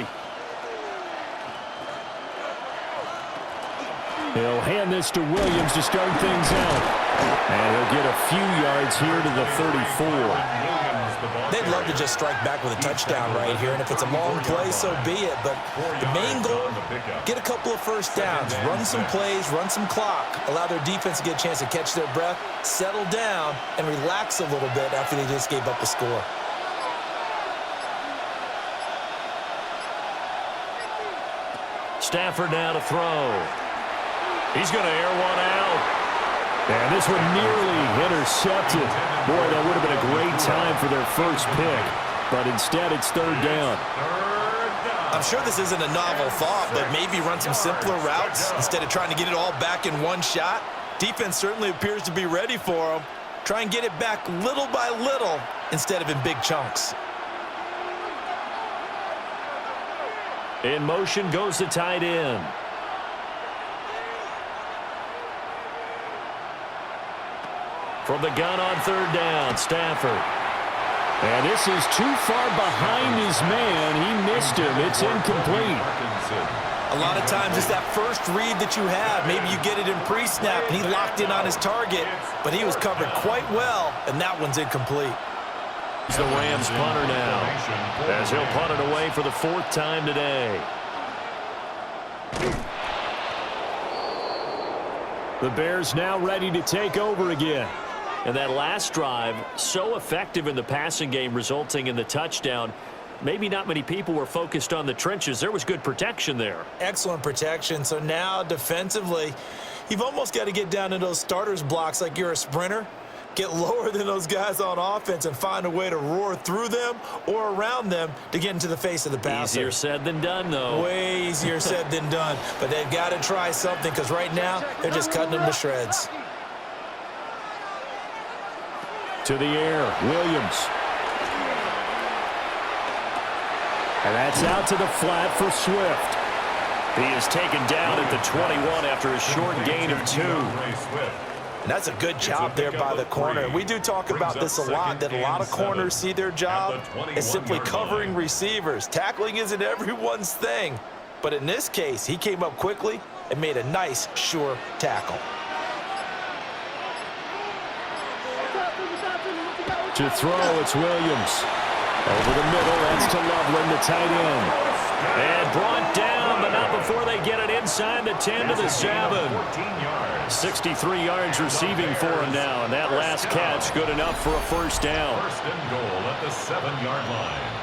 He'll hand this to Williams to start things out. And he'll get a few yards here to the 34. They'd love to just strike back with a touchdown right here, and if it's a long play, so be it. But the main goal, get a couple of first downs, run some plays, run some clock, allow their defense to get a chance to catch their breath, settle down, and relax a little bit after they just gave up a score. Stafford now to throw. He's going to air one out. And this one nearly intercepted. Boy, that would have been a great time for their first pick. But instead, it's 3rd down. I'm sure this isn't a novel thought, but maybe run some simpler routes instead of trying to get it all back in one shot. Defense certainly appears to be ready for them. Try and get it back little by little instead of in big chunks. In motion goes the tight end. From the gun on 3rd down, Stafford. And this is too far behind his man. He missed him. It's incomplete. A lot of times it's that first read that you have. Maybe you get it in pre-snap, and he locked in on his target, but he was covered quite well, and that one's incomplete. It's the Rams punter now, as he'll punt it away for the 4th time today. The Bears now ready to take over again. And that last drive, so effective in the passing game, resulting in the touchdown. Maybe not many people were focused on the trenches. There was good protection there. Excellent protection. So now defensively, you've almost got to get down to those starters blocks like you're a sprinter. Get lower than those guys on offense and find a way to roar through them or around them to get into the face of the passer. Easier said than done, though. Way easier said than done. But they've got to try something because right now they're just cutting them to shreds. To the air, Williams. And that's out to the flat for Swift. He is taken down at the 21 after a short gain of 2. And that's a good job there by the corner. We do talk about this a lot, that a lot of corners see their job as simply covering receivers. Tackling isn't everyone's thing. But in this case, he came up quickly and made a nice, sure tackle. To throw, it's Williams. Over the middle, that's to Loveland, the tight end. And brought down, but not before they get it inside the 10 to the 7. 63 yards receiving for him now, and that last catch good enough for a first down. First and goal at the 7-yard line.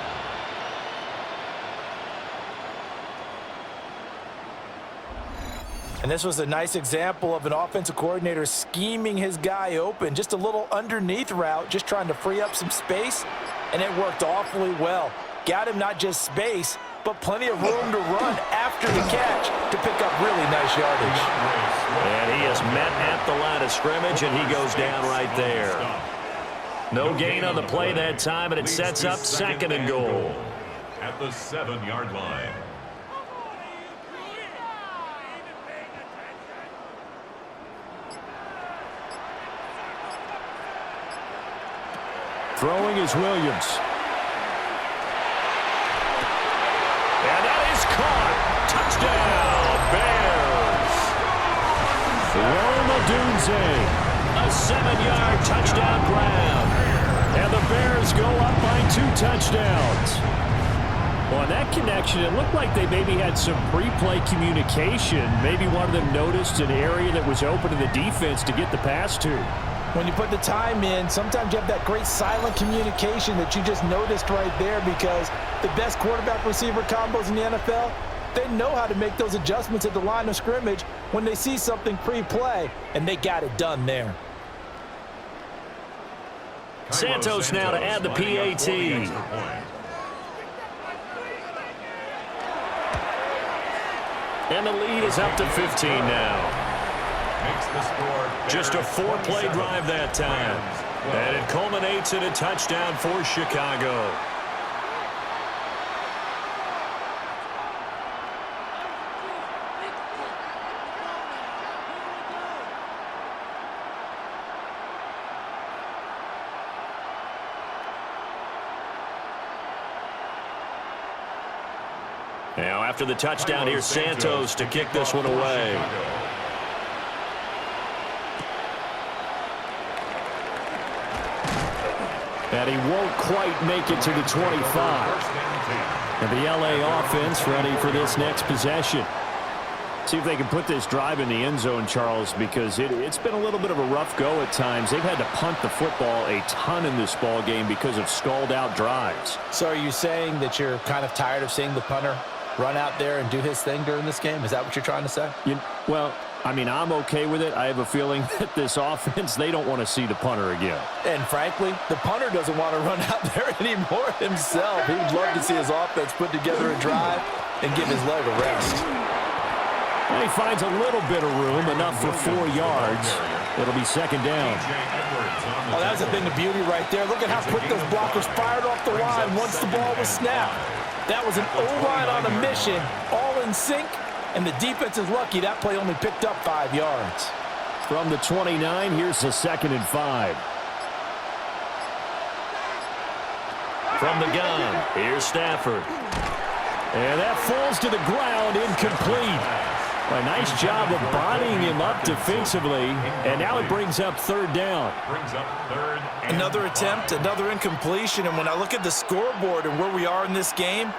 And this was a nice example of an offensive coordinator scheming his guy open. Just a little underneath route, just trying to free up some space, and it worked awfully well. Got him not just space, but plenty of room to run after the catch to pick up really nice yardage. And he is met at the line of scrimmage, and he goes down right there. No gain on the play that time, and it sets up second and goal. At the 7-yard line. Throwing is Williams. And that is caught. Touchdown, Bears. Rome Odunze. A 7-yard touchdown grab. And the Bears go up by 2 touchdowns. Well, on that connection, it looked like they maybe had some pre-play communication. Maybe one of them noticed an area that was open to the defense to get the pass to. When you put the time in, sometimes you have that great silent communication that you just noticed right there, because the best quarterback-receiver combos in the NFL, they know how to make those adjustments at the line of scrimmage when they see something pre-play, and they got it done there. Santos now to add the PAT. And the lead is up to 15 now. Just a 4-play drive that time. And it culminates in a touchdown for Chicago. Now after the touchdown, here's Santos to kick this one away. And he won't quite make it to the 25. And the LA offense ready for this next possession. See if they can put this drive in the end zone, Charles, because it's been a little bit of a rough go at times. They've had to punt the football a ton in this ball game because of stalled-out drives. So are you saying that you're kind of tired of seeing the punter run out there and do his thing during this game? Is that what you're trying to say? Well, I mean, I'm okay with it. I have a feeling that this offense, they don't want to see the punter again. And frankly, the punter doesn't want to run out there anymore himself. He would love to see his offense put together a drive and give his leg a rest. And he finds a little bit of room, enough for 4 yards. It'll be second down. Oh, that was a thing of beauty right there. Look at how quick those blockers fired off the line once the ball was snapped. That was an O-line on a mission, all in sync. And the defense is lucky that play only picked up 5 yards. From the 29, here's the 2nd and 5. From the gun, here's Stafford. And that falls to the ground, incomplete. A nice job of bodying him up defensively. And now it brings up 3rd down. Another attempt, another incompletion. And when I look at the scoreboard and where we are in this game,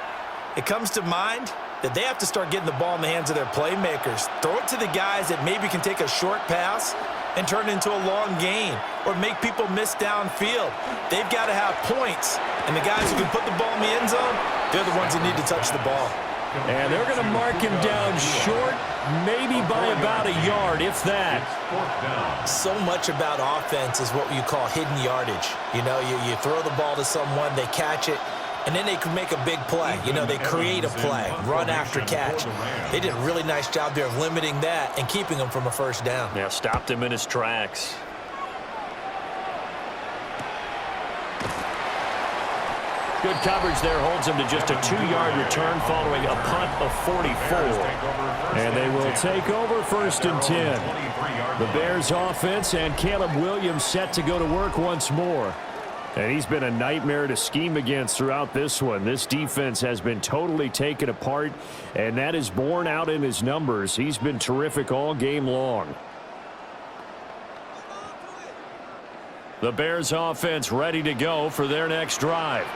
it comes to mind that they have to start getting the ball in the hands of their playmakers. Throw it to the guys that maybe can take a short pass and turn it into a long gain or make people miss downfield. They've got to have points, and the guys who can put the ball in the end zone, they're the ones that need to touch the ball. And they're going to mark him down short, maybe by about a yard, if that. So much about offense is what you call hidden yardage. You know, you throw the ball to someone, they catch it, and then they can make a big play. You know, they create a play, run after catch. They did a really nice job there of limiting that and keeping him from a first down. Yeah, stopped him in his tracks. Good coverage there holds him to just a 2-yard return following a punt of 44. And they will take over 1st and 10. The Bears offense and Caleb Williams set to go to work once more. And he's been a nightmare to scheme against throughout this one. This defense has been totally taken apart, and that is borne out in his numbers. He's been terrific all game long. The Bears offense ready to go for their next drive.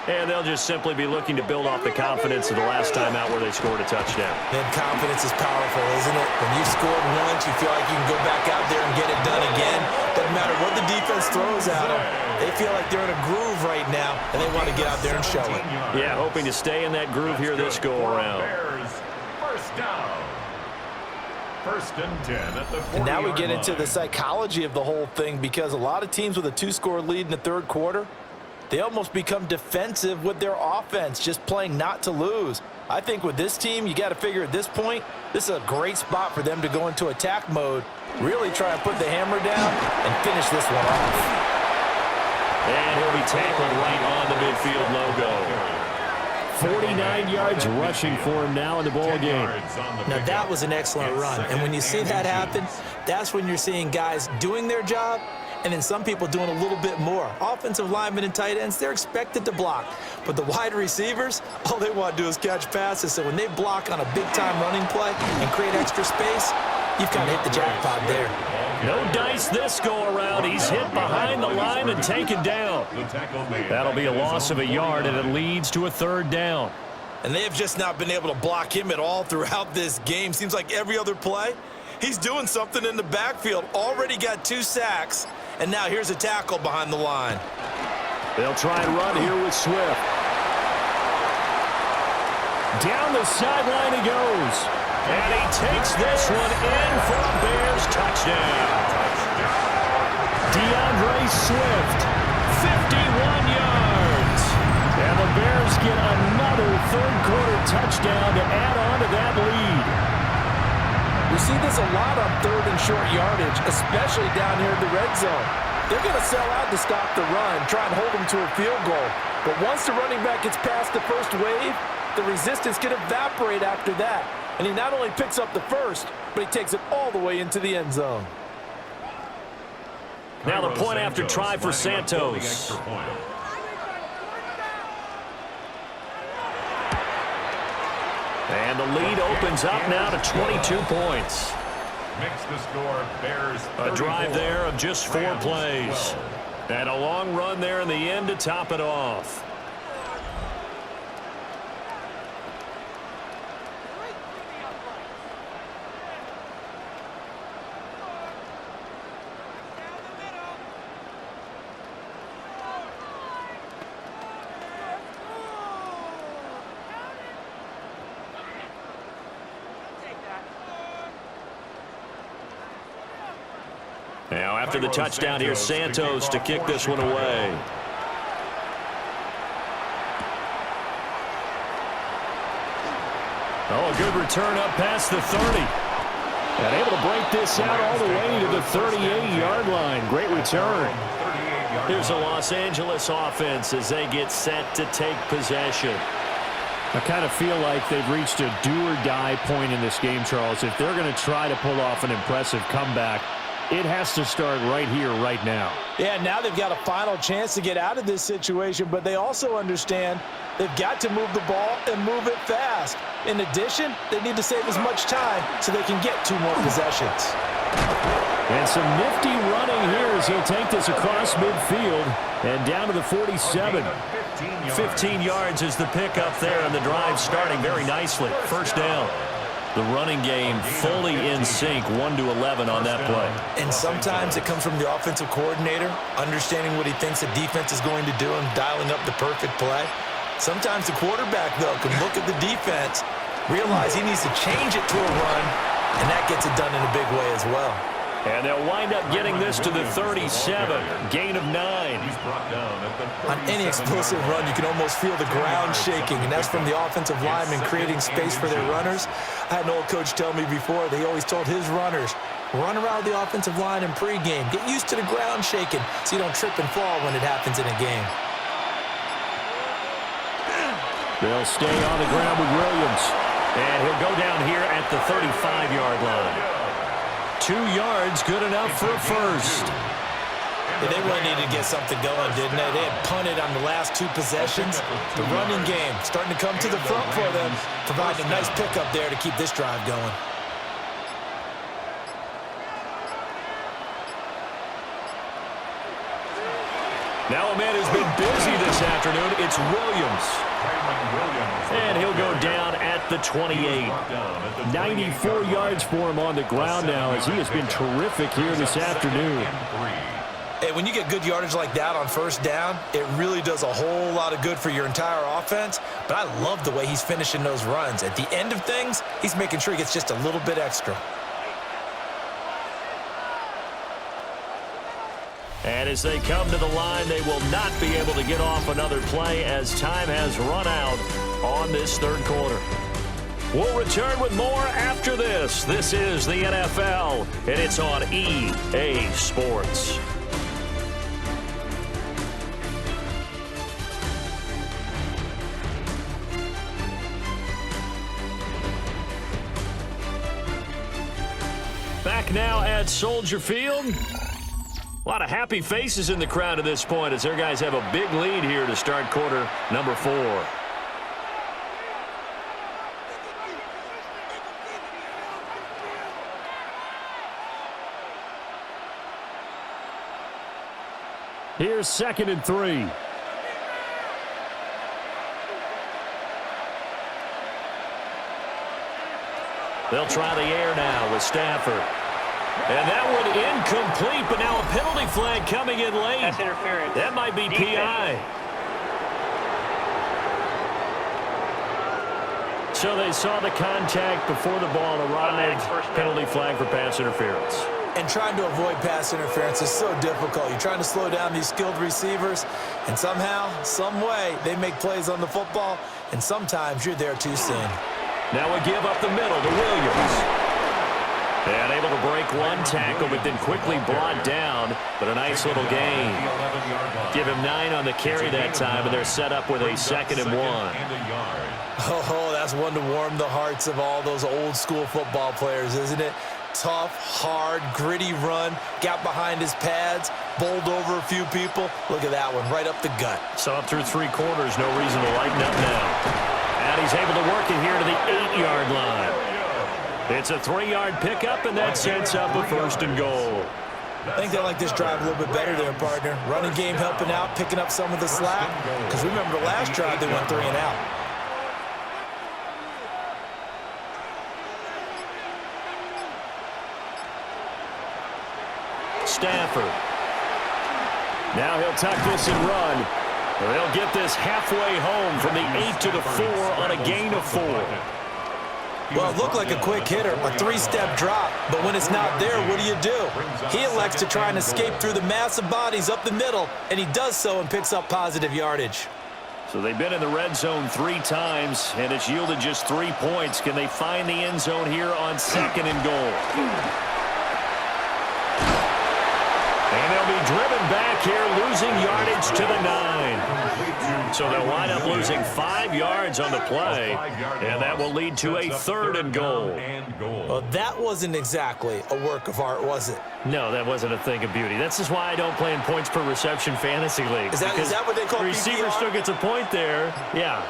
And they'll just simply be looking to build off the confidence of the last time out where they scored a touchdown. And confidence is powerful, isn't it? When you've scored once, you feel like you can go back out there and get it done again. Doesn't matter what the defense throws at them. They feel like they're in a groove right now, and they want to get out there and show it. Yeah, hoping to stay in that groove here this go-around. First down. 1st and 10 at the 40-yard And now we get into line. the psychology of the whole thing, because a lot of teams with a 2-score lead in the 3rd quarter, they almost become defensive with their offense, just playing not to lose. I think with this team, you got to figure at this point, this is a great spot for them to go into attack mode, really try and put the hammer down and finish this one off. And he'll be tackled right on the midfield logo. 49 yards rushing for him now in the ball game. Now that was an excellent run, and when you see that happen, that's when you're seeing guys doing their job, and then some people doing a little bit more. Offensive linemen and tight ends, they're expected to block. But the wide receivers, all they want to do is catch passes. So when they block on a big-time running play and create extra space, you've kind of hit the jackpot there. No dice this go-around. He's hit behind the line and taken down. That'll be a loss of a yard, and it leads to a 3rd down. And they have just not been able to block him at all throughout this game. Seems like every other play, he's doing something in the backfield. Already got 2 sacks. And now here's a tackle behind the line. They'll try and run here with Swift. Down the sideline he goes. And he takes this one in for a Bears touchdown. DeAndre Swift, 51 yards. And the Bears get another 3rd quarter touchdown to add on to that lead. We see this a lot on 3rd and short yardage, especially down here in the red zone. They're going to sell out to stop the run, try and hold them to a field goal. But once the running back gets past the first wave, the resistance can evaporate after that. And he not only picks up the first, but he takes it all the way into the end zone. Now the point after try for Santos. And the lead opens up now to 22 points. Makes the score Bears 34. A drive there of just 4 plays. And a long run there in the end to top it off. Now after the touchdown, here's Santos to kick this one away. Oh, a good return up past the 30. And able to break this out all the way to the 38-yard line. Great return. Here's the Los Angeles offense as they get set to take possession. I kind of feel like they've reached a do-or-die point in this game, Charles. If they're going to try to pull off an impressive comeback, it has to start right here, right now. Yeah, now they've got a final chance to get out of this situation, but they also understand they've got to move the ball and move it fast. In addition, they need to save as much time so they can get 2 more possessions. And some nifty running here as he'll take this across midfield and down to the 47. 15 yards is the pickup there, and the drive starting very nicely. 1st down. The running game fully in sync, 1-11 on that play. And sometimes it comes from the offensive coordinator, understanding what he thinks the defense is going to do and dialing up the perfect play. Sometimes the quarterback, though, can look at the defense, realize he needs to change it to a run, and that gets it done in a big way as well. And they'll wind up getting this to the 37, gain of 9. On any explosive run, you can almost feel the ground shaking, and that's from the offensive linemen creating space for their runners. I had an old coach tell me before, they always told his runners, run around the offensive line in pregame. Get used to the ground shaking so you don't trip and fall when it happens in a game. They'll stay on the ground with Williams. And he'll go down here at the 35-yard line. 2 yards, good enough for a first. Yeah, they really needed to get something going, didn't they? They had punted on the last 2 possessions. The running game starting to come to the front for them, providing a nice pickup there to keep this drive going. Now a man who's been busy this afternoon, it's Williams. And he'll go down at the 28. 94 yards for him on the ground now as he has been terrific here this afternoon. Hey, when you get good yardage like that on first down, it really does a whole lot of good for your entire offense. But I love the way he's finishing those runs. At the end of things, he's making sure he gets just a little bit extra. And as they come to the line, they will not be able to get off another play as time has run out on this third quarter. We'll return with more after this. This is the NFL, and it's on EA Sports. Back now at Soldier Field. A lot of happy faces in the crowd at this point as their guys have a big lead here to start quarter number 4. Here's 2nd and 3. They'll try the air now with Stafford. And that one incomplete, but now a penalty flag coming in late. That's interference. That might be Defense. PI. So they saw the contact before the ball arrived. Penalty flag for pass interference. And trying to avoid pass interference is so difficult. You're trying to slow down these skilled receivers, and somehow, some way, they make plays on the football, and sometimes you're there too soon. Now we give up the middle to Williams. And able to break one tackle, but then quickly brought down. But a nice little gain. Give him 9 on the carry that time, and they're set up with a 2nd and 1. Oh, that's one to warm the hearts of all those old school football players, isn't it? Tough, hard, gritty run, got behind his pads, bowled over a few people. Look at that one, right up the gut. Saw it through 3 quarters, no reason to lighten up now. And he's able to work it here to the 8-yard line. It's a 3-yard pickup, and that sets up a 1st and goal. I think they like this drive a little bit better there, partner. Running game helping out, picking up some of the slack. Because remember the last drive, they went 3 and out. Stafford. Now he'll tuck this and run. They'll get this halfway home from the 8 to the 4 on a gain of 4. Well, it looked like a quick hitter, a 3-step drop, but when it's not there, what do? He elects to try and escape through the massive bodies up the middle, and he does so and picks up positive yardage. So they've been in the red zone 3 times, and it's yielded just 3 points. Can they find the end zone here on 2nd and goal? And they'll be driven back here, losing yardage to the 9. So they'll wind up losing 5 yards on the play, and that will lead to a 3rd and goal. Well, that wasn't exactly a work of art, was it? No, that wasn't a thing of beauty. That's just why I don't play in points per reception fantasy league. Is that what they call the receiver PPR? still gets a point there. Yeah.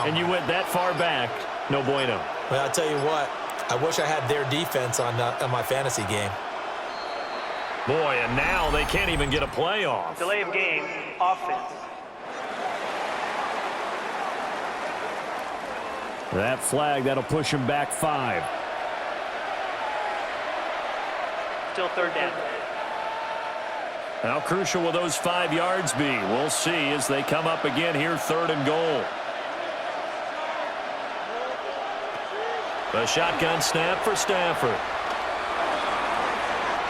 And you went that far back, no bueno. Well, I'll tell you what, I wish I had their defense on my fantasy game. Boy, and now they can't even get a play off. Delay of game, offense. That flag, that'll push him back 5. Still 3rd down. How crucial will those 5 yards be? We'll see as they come up again here, 3rd and goal. A shotgun snap for Stafford.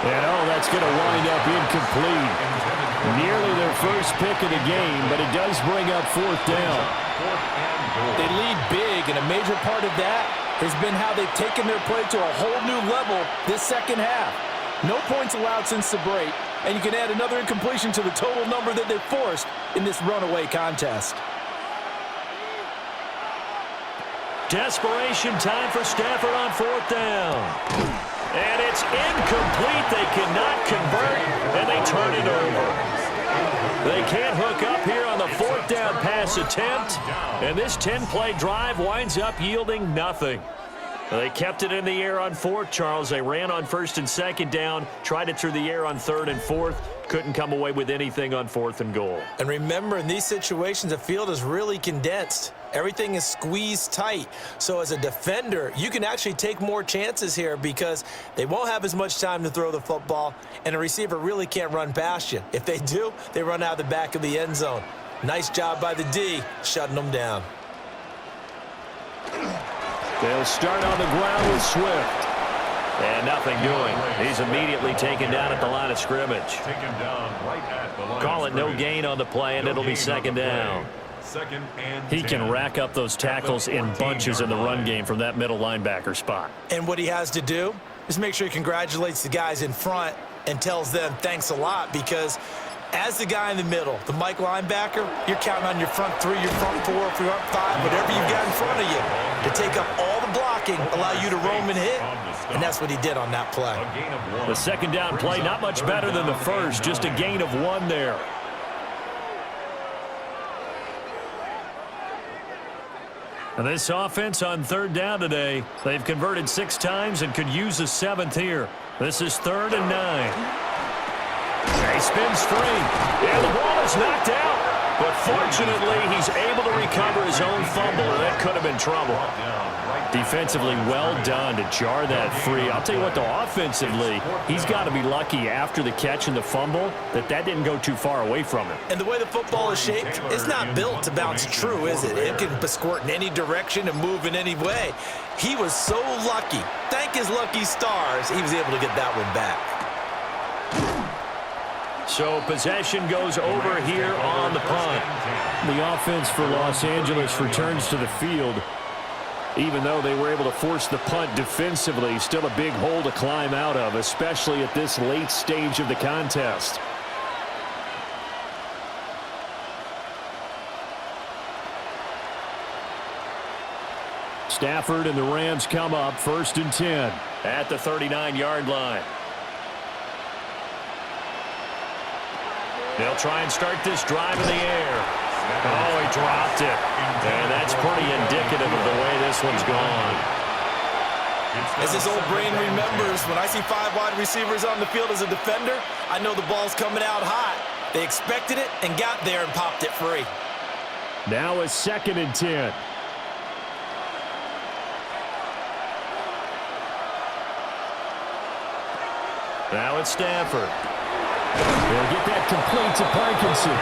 And that's going to wind up incomplete. Nearly their first pick of the game, but it does bring up 4th down. They lead big, and a major part of that has been how they've taken their play to a whole new level this second half. No points allowed since the break, and you can add another incompletion to the total number that they forced in this runaway contest. desperation time for Stafford on 4th down. And it's incomplete. They cannot convert, and they turn it over. They can't hook up here on the 4th down pass attempt, and this 10-play drive winds up yielding nothing. They kept it in the air on 4th, Charles. They ran on 1st and 2nd down, tried it through the air on 3rd and 4th, couldn't come away with anything on 4th and goal. And remember, in these situations, the field is really condensed. Everything is squeezed tight. So as a defender, you can actually take more chances here because they won't have as much time to throw the football, and a receiver really can't run past you. If they do, they run out the back of the end zone. Nice job by the D, shutting them down. They'll start on the ground with Swift. And nothing doing. He's immediately taken down at the line of scrimmage. Taken down right at the line Call it no gain on the play, and it'll be 2nd down. 2nd and He 10. can rack up those tackles in bunches in the run game from that middle linebacker spot. And what he has to do is make sure he congratulates the guys in front and tells them thanks a lot, because as the guy in the middle, the Mike linebacker, you're counting on your front 3, your front 4, your front 5, whatever you've got in front of you to take up all the blocking, allow you to roam and hit, and that's what he did on that play. A gain of 1. The 2nd down play, not much better than the first, just a gain of 1 there. And this offense on 3rd down today, they've converted 6 times and could use a 7th here. This is 3rd and 9. He spins free, and the ball is knocked out. But fortunately, he's able to recover his own fumble, and that could have been trouble. Defensively, well done to jar that free. I'll tell you what, though, offensively, he's got to be lucky after the catch and the fumble that didn't go too far away from him. And the way the football is shaped, it's not built to bounce true, is it? It can squirt in any direction and move in any way. He was so lucky. Thank his lucky stars, he was able to get that one back. So possession goes over here on the punt. The offense for Los Angeles returns to the field. Even though they were able to force the punt defensively, still a big hole to climb out of, especially at this late stage of the contest. Stafford and the Rams come up 1st and 10 at the 39-yard line. They'll try and start this drive in the air. Oh, he dropped it. And that's pretty indicative of the way this one's gone. As his old brain remembers, when I see 5 wide receivers on the field as a defender, I know the ball's coming out hot. They expected it and got there and popped it free. Now it's 2nd and 10. Now it's Stafford. They'll get that complete to Parkinson.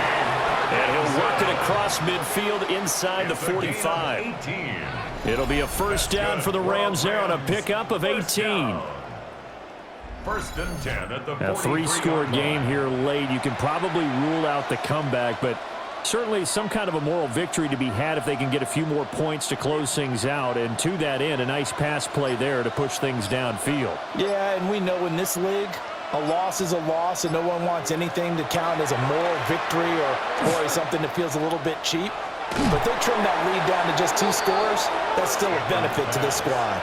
And he'll work it across midfield inside the 45. It'll be a 1st down for the Rams there on a pickup of 18. 1st and 10 at the 43-yard A 3-score game here late. You can probably rule out the comeback, but certainly some kind of a moral victory to be had if they can get a few more points to close things out. And to that end, a nice pass play there to push things downfield. Yeah, and we know in this league, a loss is a loss, and no one wants anything to count as a moral victory or something that feels a little bit cheap. But they trim that lead down to just 2 scores. That's still a benefit to this squad.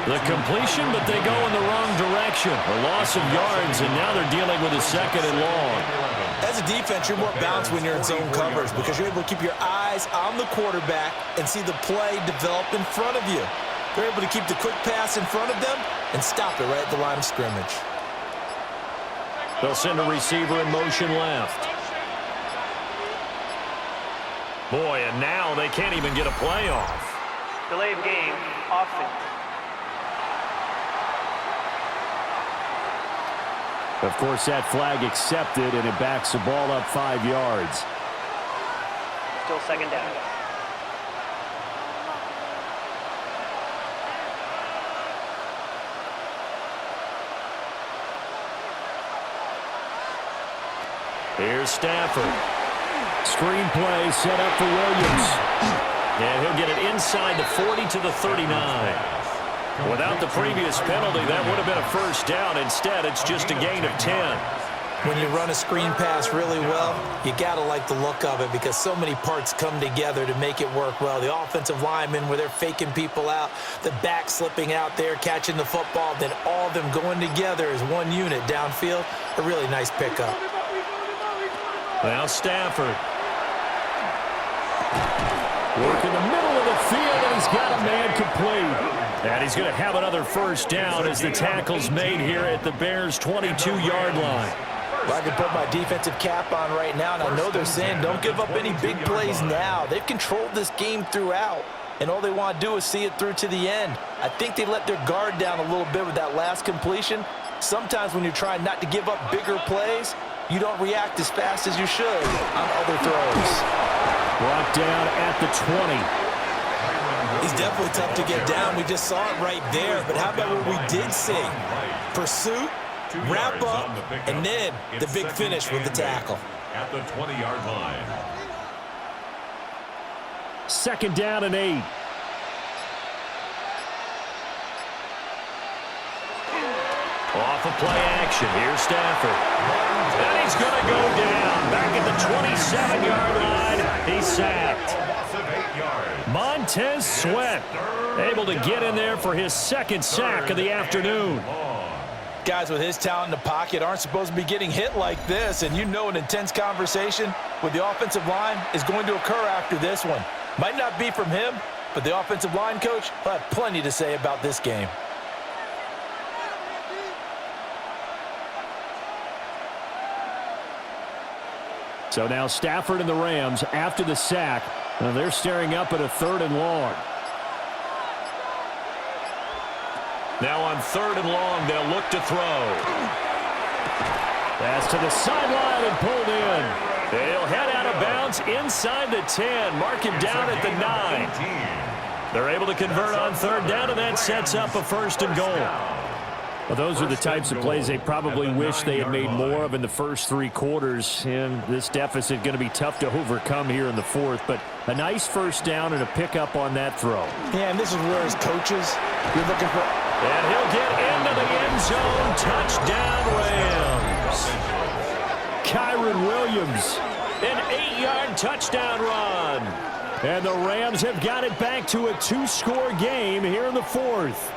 The completion, but they go in the wrong direction. A loss of yards, and now they're dealing with a 2nd and long. As a defense, you're more balanced when you're in zone coverage because you're able to keep your eyes on the quarterback and see the play develop in front of you. They're able to keep the quick pass in front of them and stop it right at the line of scrimmage. They'll send a receiver in motion left. Boy, and now they can't even get a play off. Delay of game, offense. Of course, that flag accepted, and it backs the ball up 5 yards. Still 2nd down. Here's Stafford. Screen play set up for Williams. And he'll get it inside the 40 to the 39. Without the previous penalty, that would have been a 1st down. Instead, it's just a gain of 10. When you run a screen pass really well, you got to like the look of it because so many parts come together to make it work well. The offensive linemen, where they're faking people out, the back slipping out there, catching the football, then all of them going together as one unit downfield. A really nice pickup. Now Stafford. Work in the middle of the field, and he's got a man complete. And he's going to have another first down as the tackle's made here at the Bears' 22-yard line. Well, I can put my defensive cap on right now, and I know they're saying don't give up any big plays now. They've controlled this game throughout, and all they want to do is see it through to the end. I think they let their guard down a little bit with that last completion. Sometimes when you're trying not to give up bigger plays, you don't react as fast as you should on other throws. Brought down at the 20. He's definitely tough to get down. We just saw it right there, but how about what we did see? Pursuit, wrap up, and then the big finish with the tackle. At the 20-yard line. Second down and 8. Off of play action. Here's Stafford. And he's going to go down. Back at the 27-yard line. He's sacked. Montez Sweat able to get in there for his second sack of the afternoon. Guys with his talent in the pocket aren't supposed to be getting hit like this, and you know an intense conversation with the offensive line is going to occur after this one. Might not be from him, but the offensive line coach will have plenty to say about this game. So now Stafford and the Rams, after the sack, they're staring up at a 3rd and long. Now on 3rd and long, they'll look to throw. Pass to the sideline and pulled in. They'll head out of bounds inside the 10. Mark him down at the 9. They're able to convert on 3rd down, and that sets up a 1st and goal. Well, those are the types of plays they probably wish they had made more of in the first 3 quarters. And this deficit going to be tough to overcome here in the 4th. But a nice first down and a pickup on that throw. Yeah, and this is where as coaches, you're looking for... And he'll get into the end zone. Touchdown, Rams. Kyron Williams, an 8-yard touchdown run. And the Rams have got it back to a 2-score game here in the 4th.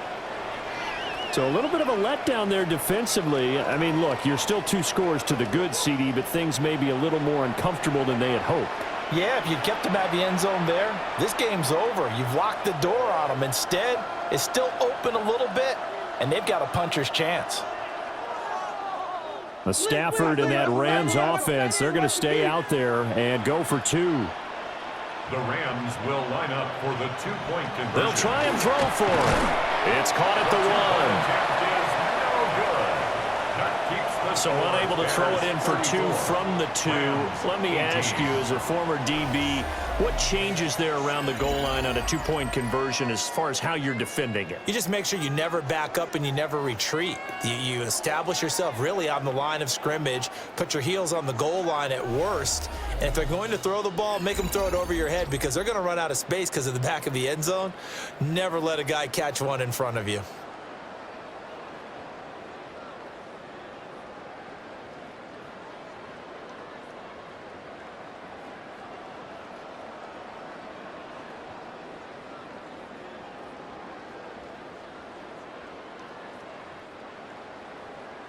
So a little bit of a letdown there defensively. I mean, look, you're still 2 scores to the good, CD, but things may be a little more uncomfortable than they had hoped. Yeah, if you kept them at the end zone there, this game's over. You've locked the door on them. Instead, it's still open a little bit, and they've got a puncher's chance. The Stafford and that Rams offense, they're going to stay out there and go for 2. The Rams will line up for the 2-point conversion. They'll try and throw for it. It's caught at the 1. So unable to throw it in for 2 from the 2. Let me ask you, as a former DB, what changes there around the goal line on a 2-point conversion as far as how you're defending it? You just make sure you never back up and you never retreat. You establish yourself really on the line of scrimmage, put your heels on the goal line at worst, and if they're going to throw the ball, make them throw it over your head because they're going to run out of space because of the back of the end zone. Never let a guy catch one in front of you.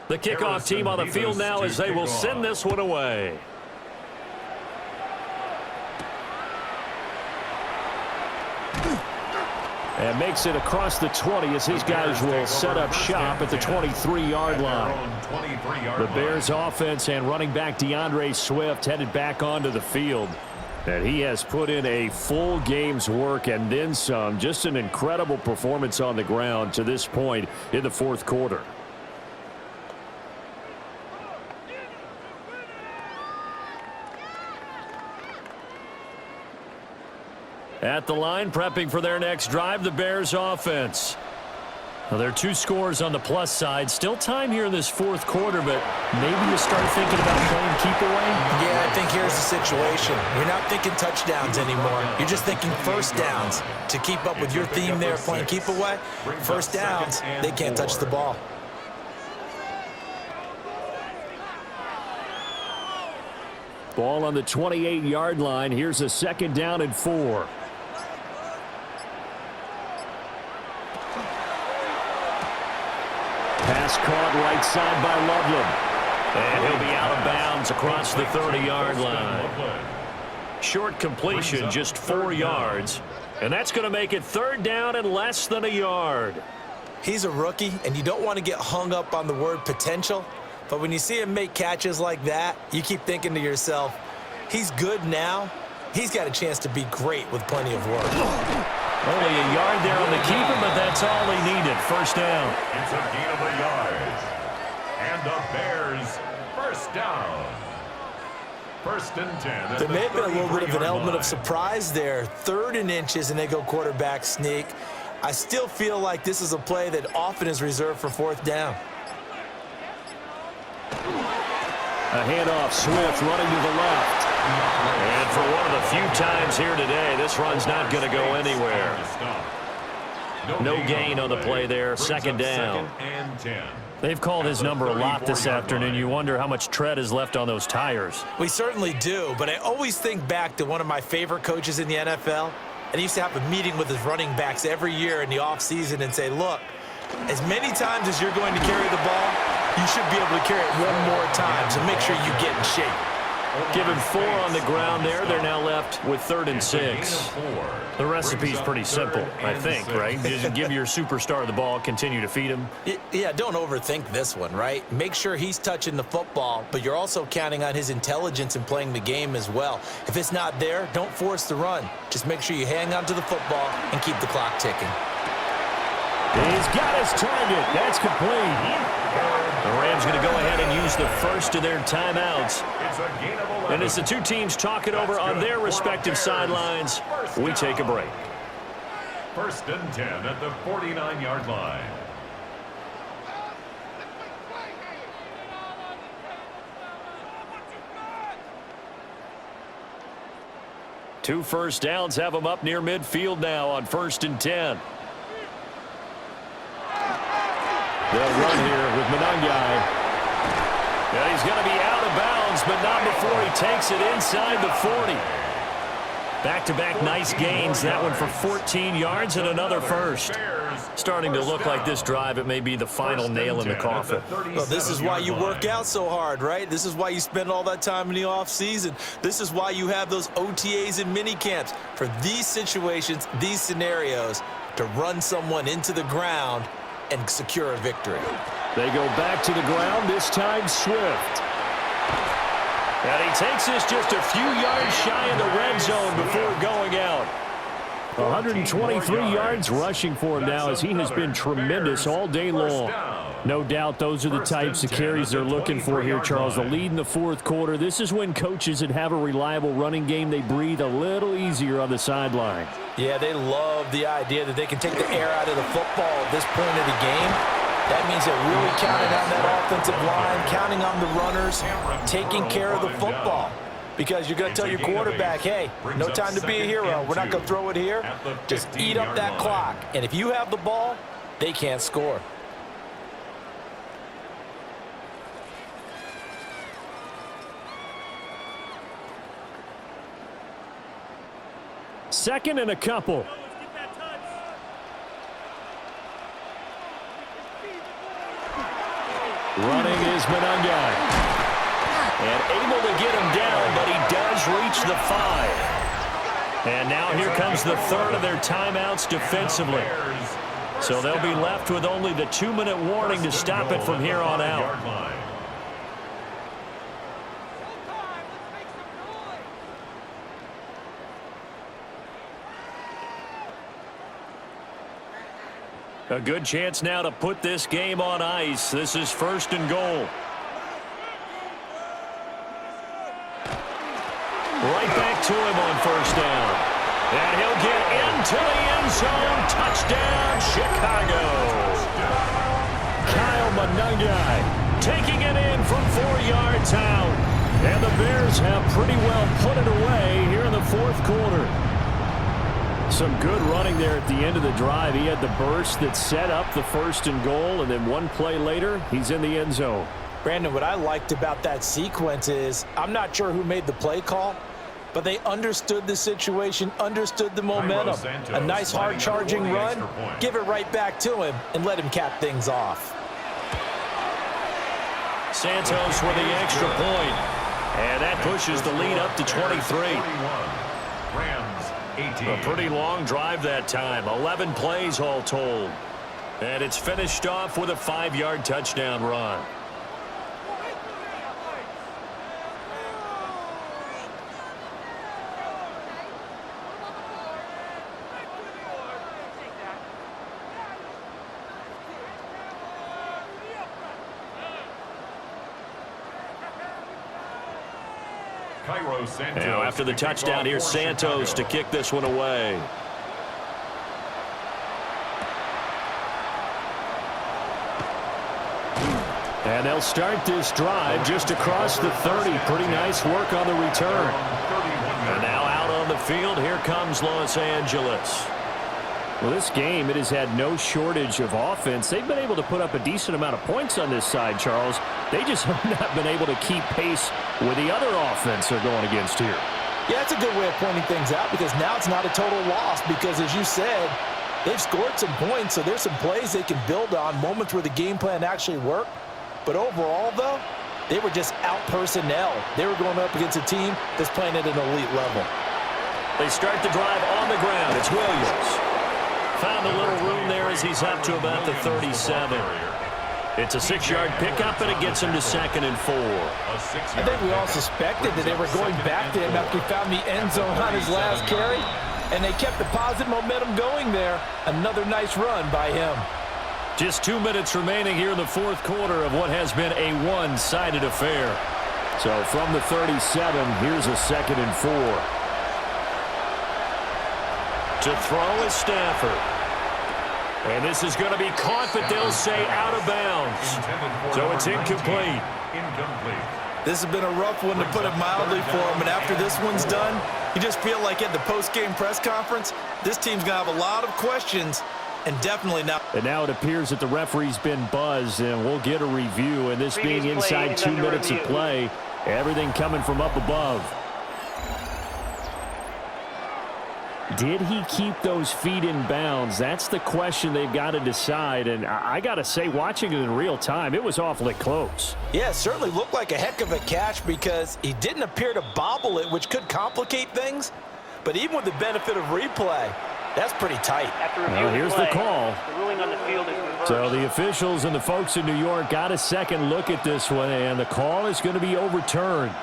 The kickoff team on the field now as they will send this one away. And makes it across the 20 as his guys will set up shop at the 23-yard line. The Bears offense and running back DeAndre Swift headed back onto the field. And he has put in a full game's work and then some. Just an incredible performance on the ground to this point in the 4th quarter. At the line, prepping for their next drive, the Bears offense. Now, there are 2 scores on the plus side. Still time here in this 4th quarter, but maybe you start thinking about playing keep away? Yeah, I think here's the situation. You're not thinking touchdowns anymore. You're just thinking first downs. To keep up with your theme there, playing keep away, first downs, they can't touch the ball. Ball on the 28-yard line. Here's a 2nd down and 4. Pass caught right side by Loveland. And he'll be out of bounds across the 30-yard line. Short completion, just 4 yards. And that's going to make it 3rd down and less than a yard. He's a rookie, and you don't want to get hung up on the word potential. But when you see him make catches like that, you keep thinking to yourself, he's good now. He's got a chance to be great with plenty of work. Only a yard there on the keeper, but that's all he needed. 1st down. It's a gain of a yard. And the Bears, 1st down. 1st and 10. There may have been a little bit of an element of surprise there. 3rd and inches, and they go quarterback sneak. I still feel like this is a play that often is reserved for 4th down. A handoff, Swift running to the left. And for one of the few times here today, this run's not going to go anywhere. No gain on the play there. 2nd down. And 10. They've called his number a lot this afternoon. You wonder how much tread is left on those tires. We certainly do, but I always think back to one of my favorite coaches in the NFL. And he used to have a meeting with his running backs every year in the offseason and say, look, as many times as you're going to carry the ball, you should be able to carry it one more time, so make sure you get in shape. Given 4 on the ground there, they're now left with 3rd and 6. The recipe's pretty simple, I think, right? Just give your superstar the ball, continue to feed him. Yeah, don't overthink this one, right? Make sure he's touching the football, but you're also counting on his intelligence in playing the game as well. If it's not there, don't force the run. Just make sure you hang on to the football and keep the clock ticking. He's got his target. That's complete. The Rams going to go ahead and use the first of their timeouts. And as the two teams talk it over on their respective sidelines, we take a break. 1st and 10 at the 49-yard line. Two 1st downs have them up near midfield now on 1st and 10. They'll run here with Monangai. Yeah, he's going to be out of bounds, but not before he takes it inside the 40. Back-to-back nice gains. That one for 14 yards and another 1st. Starting to look like this drive, it may be the final nail in the coffin. Well, this is why you work out so hard, right? This is why you spend all that time in the offseason. This is why you have those OTAs and mini camps. For these situations, these scenarios, to run someone into the ground and secure a victory. They go back to the ground, this time Swift. And he takes this just a few yards shy of the red zone before going out. 123 yards rushing for him now as he has been tremendous all day long. No doubt those are the types of carries they're looking for here, Charles. The lead in the 4th quarter. This is when coaches that have a reliable running game, they breathe a little easier on the sideline. Yeah, they love the idea that they can take the air out of the football at this point of the game. That means they're really counting on that offensive line, counting on the runners, taking care of the football. Because you're going to tell your quarterback, hey, no time to be a hero. We're not going to throw it here. Just eat up that clock. And if you have the ball, they can't score. Second and a couple. Running is Monangai. And able to get him down, but he does reach the 5. And now here comes the 3rd of their timeouts defensively. So they'll be left with only the 2-minute warning to stop it from here on out. A good chance now to put this game on ice. This is 1st and goal. Right back to him on 1st down. And he'll get into the end zone. Touchdown, Chicago. Kyle Monangai taking it in from 4 yards out. And the Bears have pretty well put it away here in the 4th quarter. Some good running there at the end of the drive. He had the burst that set up the 1st and goal, and then one play later, he's in the end zone. Brandon, what I liked about that sequence is I'm not sure who made the play call, but they understood the situation, understood the momentum. A nice hard charging run, give it right back to him and let him cap things off. Santos with the extra point. And that pushes the lead up to 23. A pretty long drive that time. 11 plays all told. And it's finished off with a 5-yard touchdown run. Now after the touchdown, here's Santos to kick this one away. And they'll start this drive just across the 30. Pretty nice work on the return. And now out on the field, here comes Los Angeles. Well, this game, it has had no shortage of offense. They've been able to put up a decent amount of points on this side, Charles. They just have not been able to keep pace with the other offense they're going against here. Yeah, that's a good way of pointing things out because now it's not a total loss because, as you said, they've scored some points, so there's some plays they can build on, moments where the game plan actually worked. But overall, though, they were just out personnel. They were going up against a team that's playing at an elite level. They start the drive on the ground. It's Williams. Found a little room there as he's up to about the 37. It's a 6-yard pickup, and it gets him to 2nd and 4. I think we all suspected that they were going back to him after he found the end zone on his last carry, and they kept the positive momentum going there. Another nice run by him. Just 2 minutes remaining here in the fourth quarter of what has been a one-sided affair. So from the 37, here's a 2nd and 4. To throw is Stafford. And this is going to be caught, but they'll say out of bounds. So it's incomplete. This has been a rough one, to put it mildly, for him. And after this one's done, you just feel like at the post-game press conference, this team's going to have a lot of questions, and definitely not. And now it appears that the referee's been buzzed, and we'll get a review. And this being inside 2 minutes of play, everything coming from up above. Did he keep those feet in bounds? That's the question they've got to decide. And I got to say, watching it in real time, it was awfully close. Yeah, it certainly looked like a heck of a catch because he didn't appear to bobble it, which could complicate things. But even with the benefit of replay, that's pretty tight. Well, here's the call. The ruling on the field is reversed. So the officials and the folks in New York got a second look at this one, and the call is going to be overturned.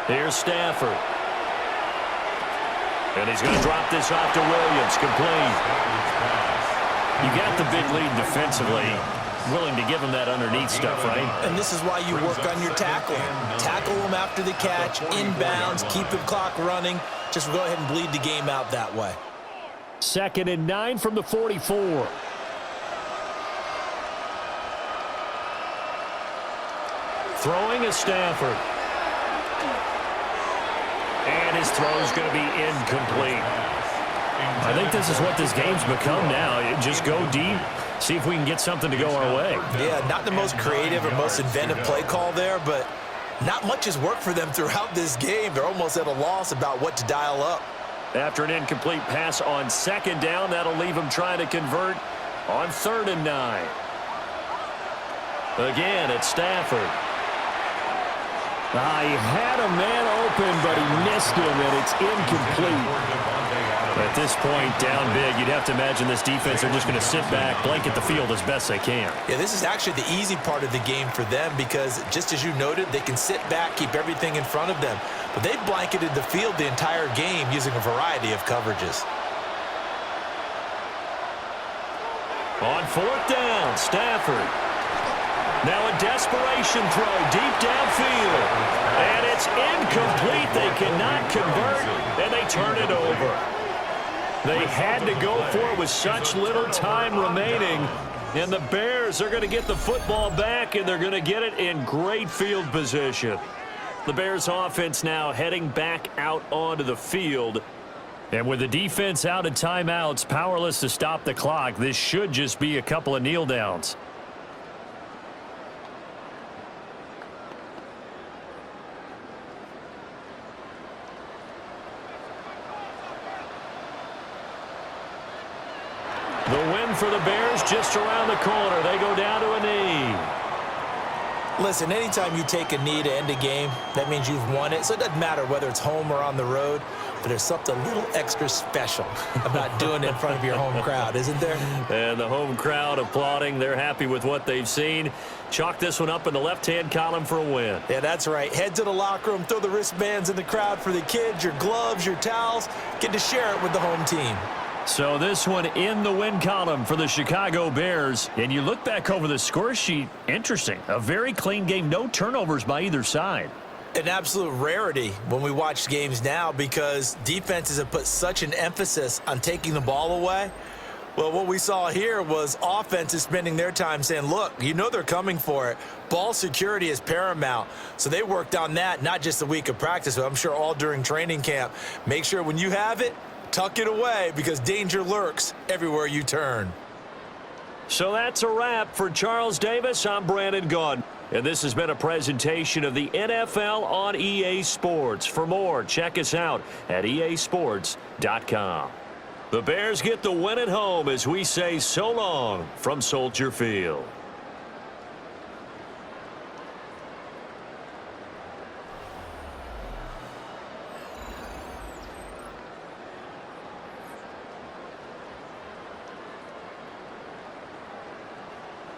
Here's Stafford. And he's going to drop this off to Williams. Complete. You got the big lead defensively. Willing to give him that underneath stuff, right? And this is why you work on your tackling. Tackle him after the catch, inbounds, keep the clock running. Just go ahead and bleed the game out that way. 2nd and 9 from the 44. Throwing is Stafford. And his throw's going to be incomplete. I think this is what this game's become now. Just go deep, see if we can get something to go our way. Yeah, not the most creative or most inventive play call there, but not much has worked for them throughout this game. They're almost at a loss about what to dial up. After an incomplete pass on 2nd down, that'll leave them trying to convert on 3rd and 9. Again, it's Stafford. He had a man open, but he missed him, and it's incomplete. At this point, down big, you'd have to imagine this defense are just going to sit back, blanket the field as best they can. Yeah, this is actually the easy part of the game for them because, just as you noted, they can sit back, keep everything in front of them. But they've blanketed the field the entire game using a variety of coverages. On 4th down, Stafford. Now a desperation throw deep downfield. And it's incomplete. They cannot convert, and they turn it over. They had to go for it with such little time remaining. And the Bears are going to get the football back, and they're going to get it in great field position. The Bears offense now heading back out onto the field. And with the defense out of timeouts, powerless to stop the clock, this should just be a couple of kneel downs. The win for the Bears just around the corner. They go down to a knee. Listen, anytime you take a knee to end a game, that means you've won it. So it doesn't matter whether it's home or on the road, but there's something a little extra special about doing it in front of your home crowd, isn't there? And the home crowd applauding. They're happy with what they've seen. Chalk this one up in the left-hand column for a win. Yeah, that's right. Head to the locker room, throw the wristbands in the crowd for the kids, your gloves, your towels. Get to share it with the home team. So this one in the win column for the Chicago Bears. And you look back over the score sheet, interesting. A very clean game, no turnovers by either side. An absolute rarity when we watch games now because defenses have put such an emphasis on taking the ball away. Well, what we saw here was offenses spending their time saying, look, you know they're coming for it. Ball security is paramount. So they worked on that, not just a week of practice, but I'm sure all during training camp. Make sure when you have it, tuck it away because danger lurks everywhere you turn. So that's a wrap for Charles Davis. I'm Brandon Gaudin. And this has been a presentation of the NFL on EA Sports. For more, check us out at easports.com. The Bears get the win at home as we say so long from Soldier Field.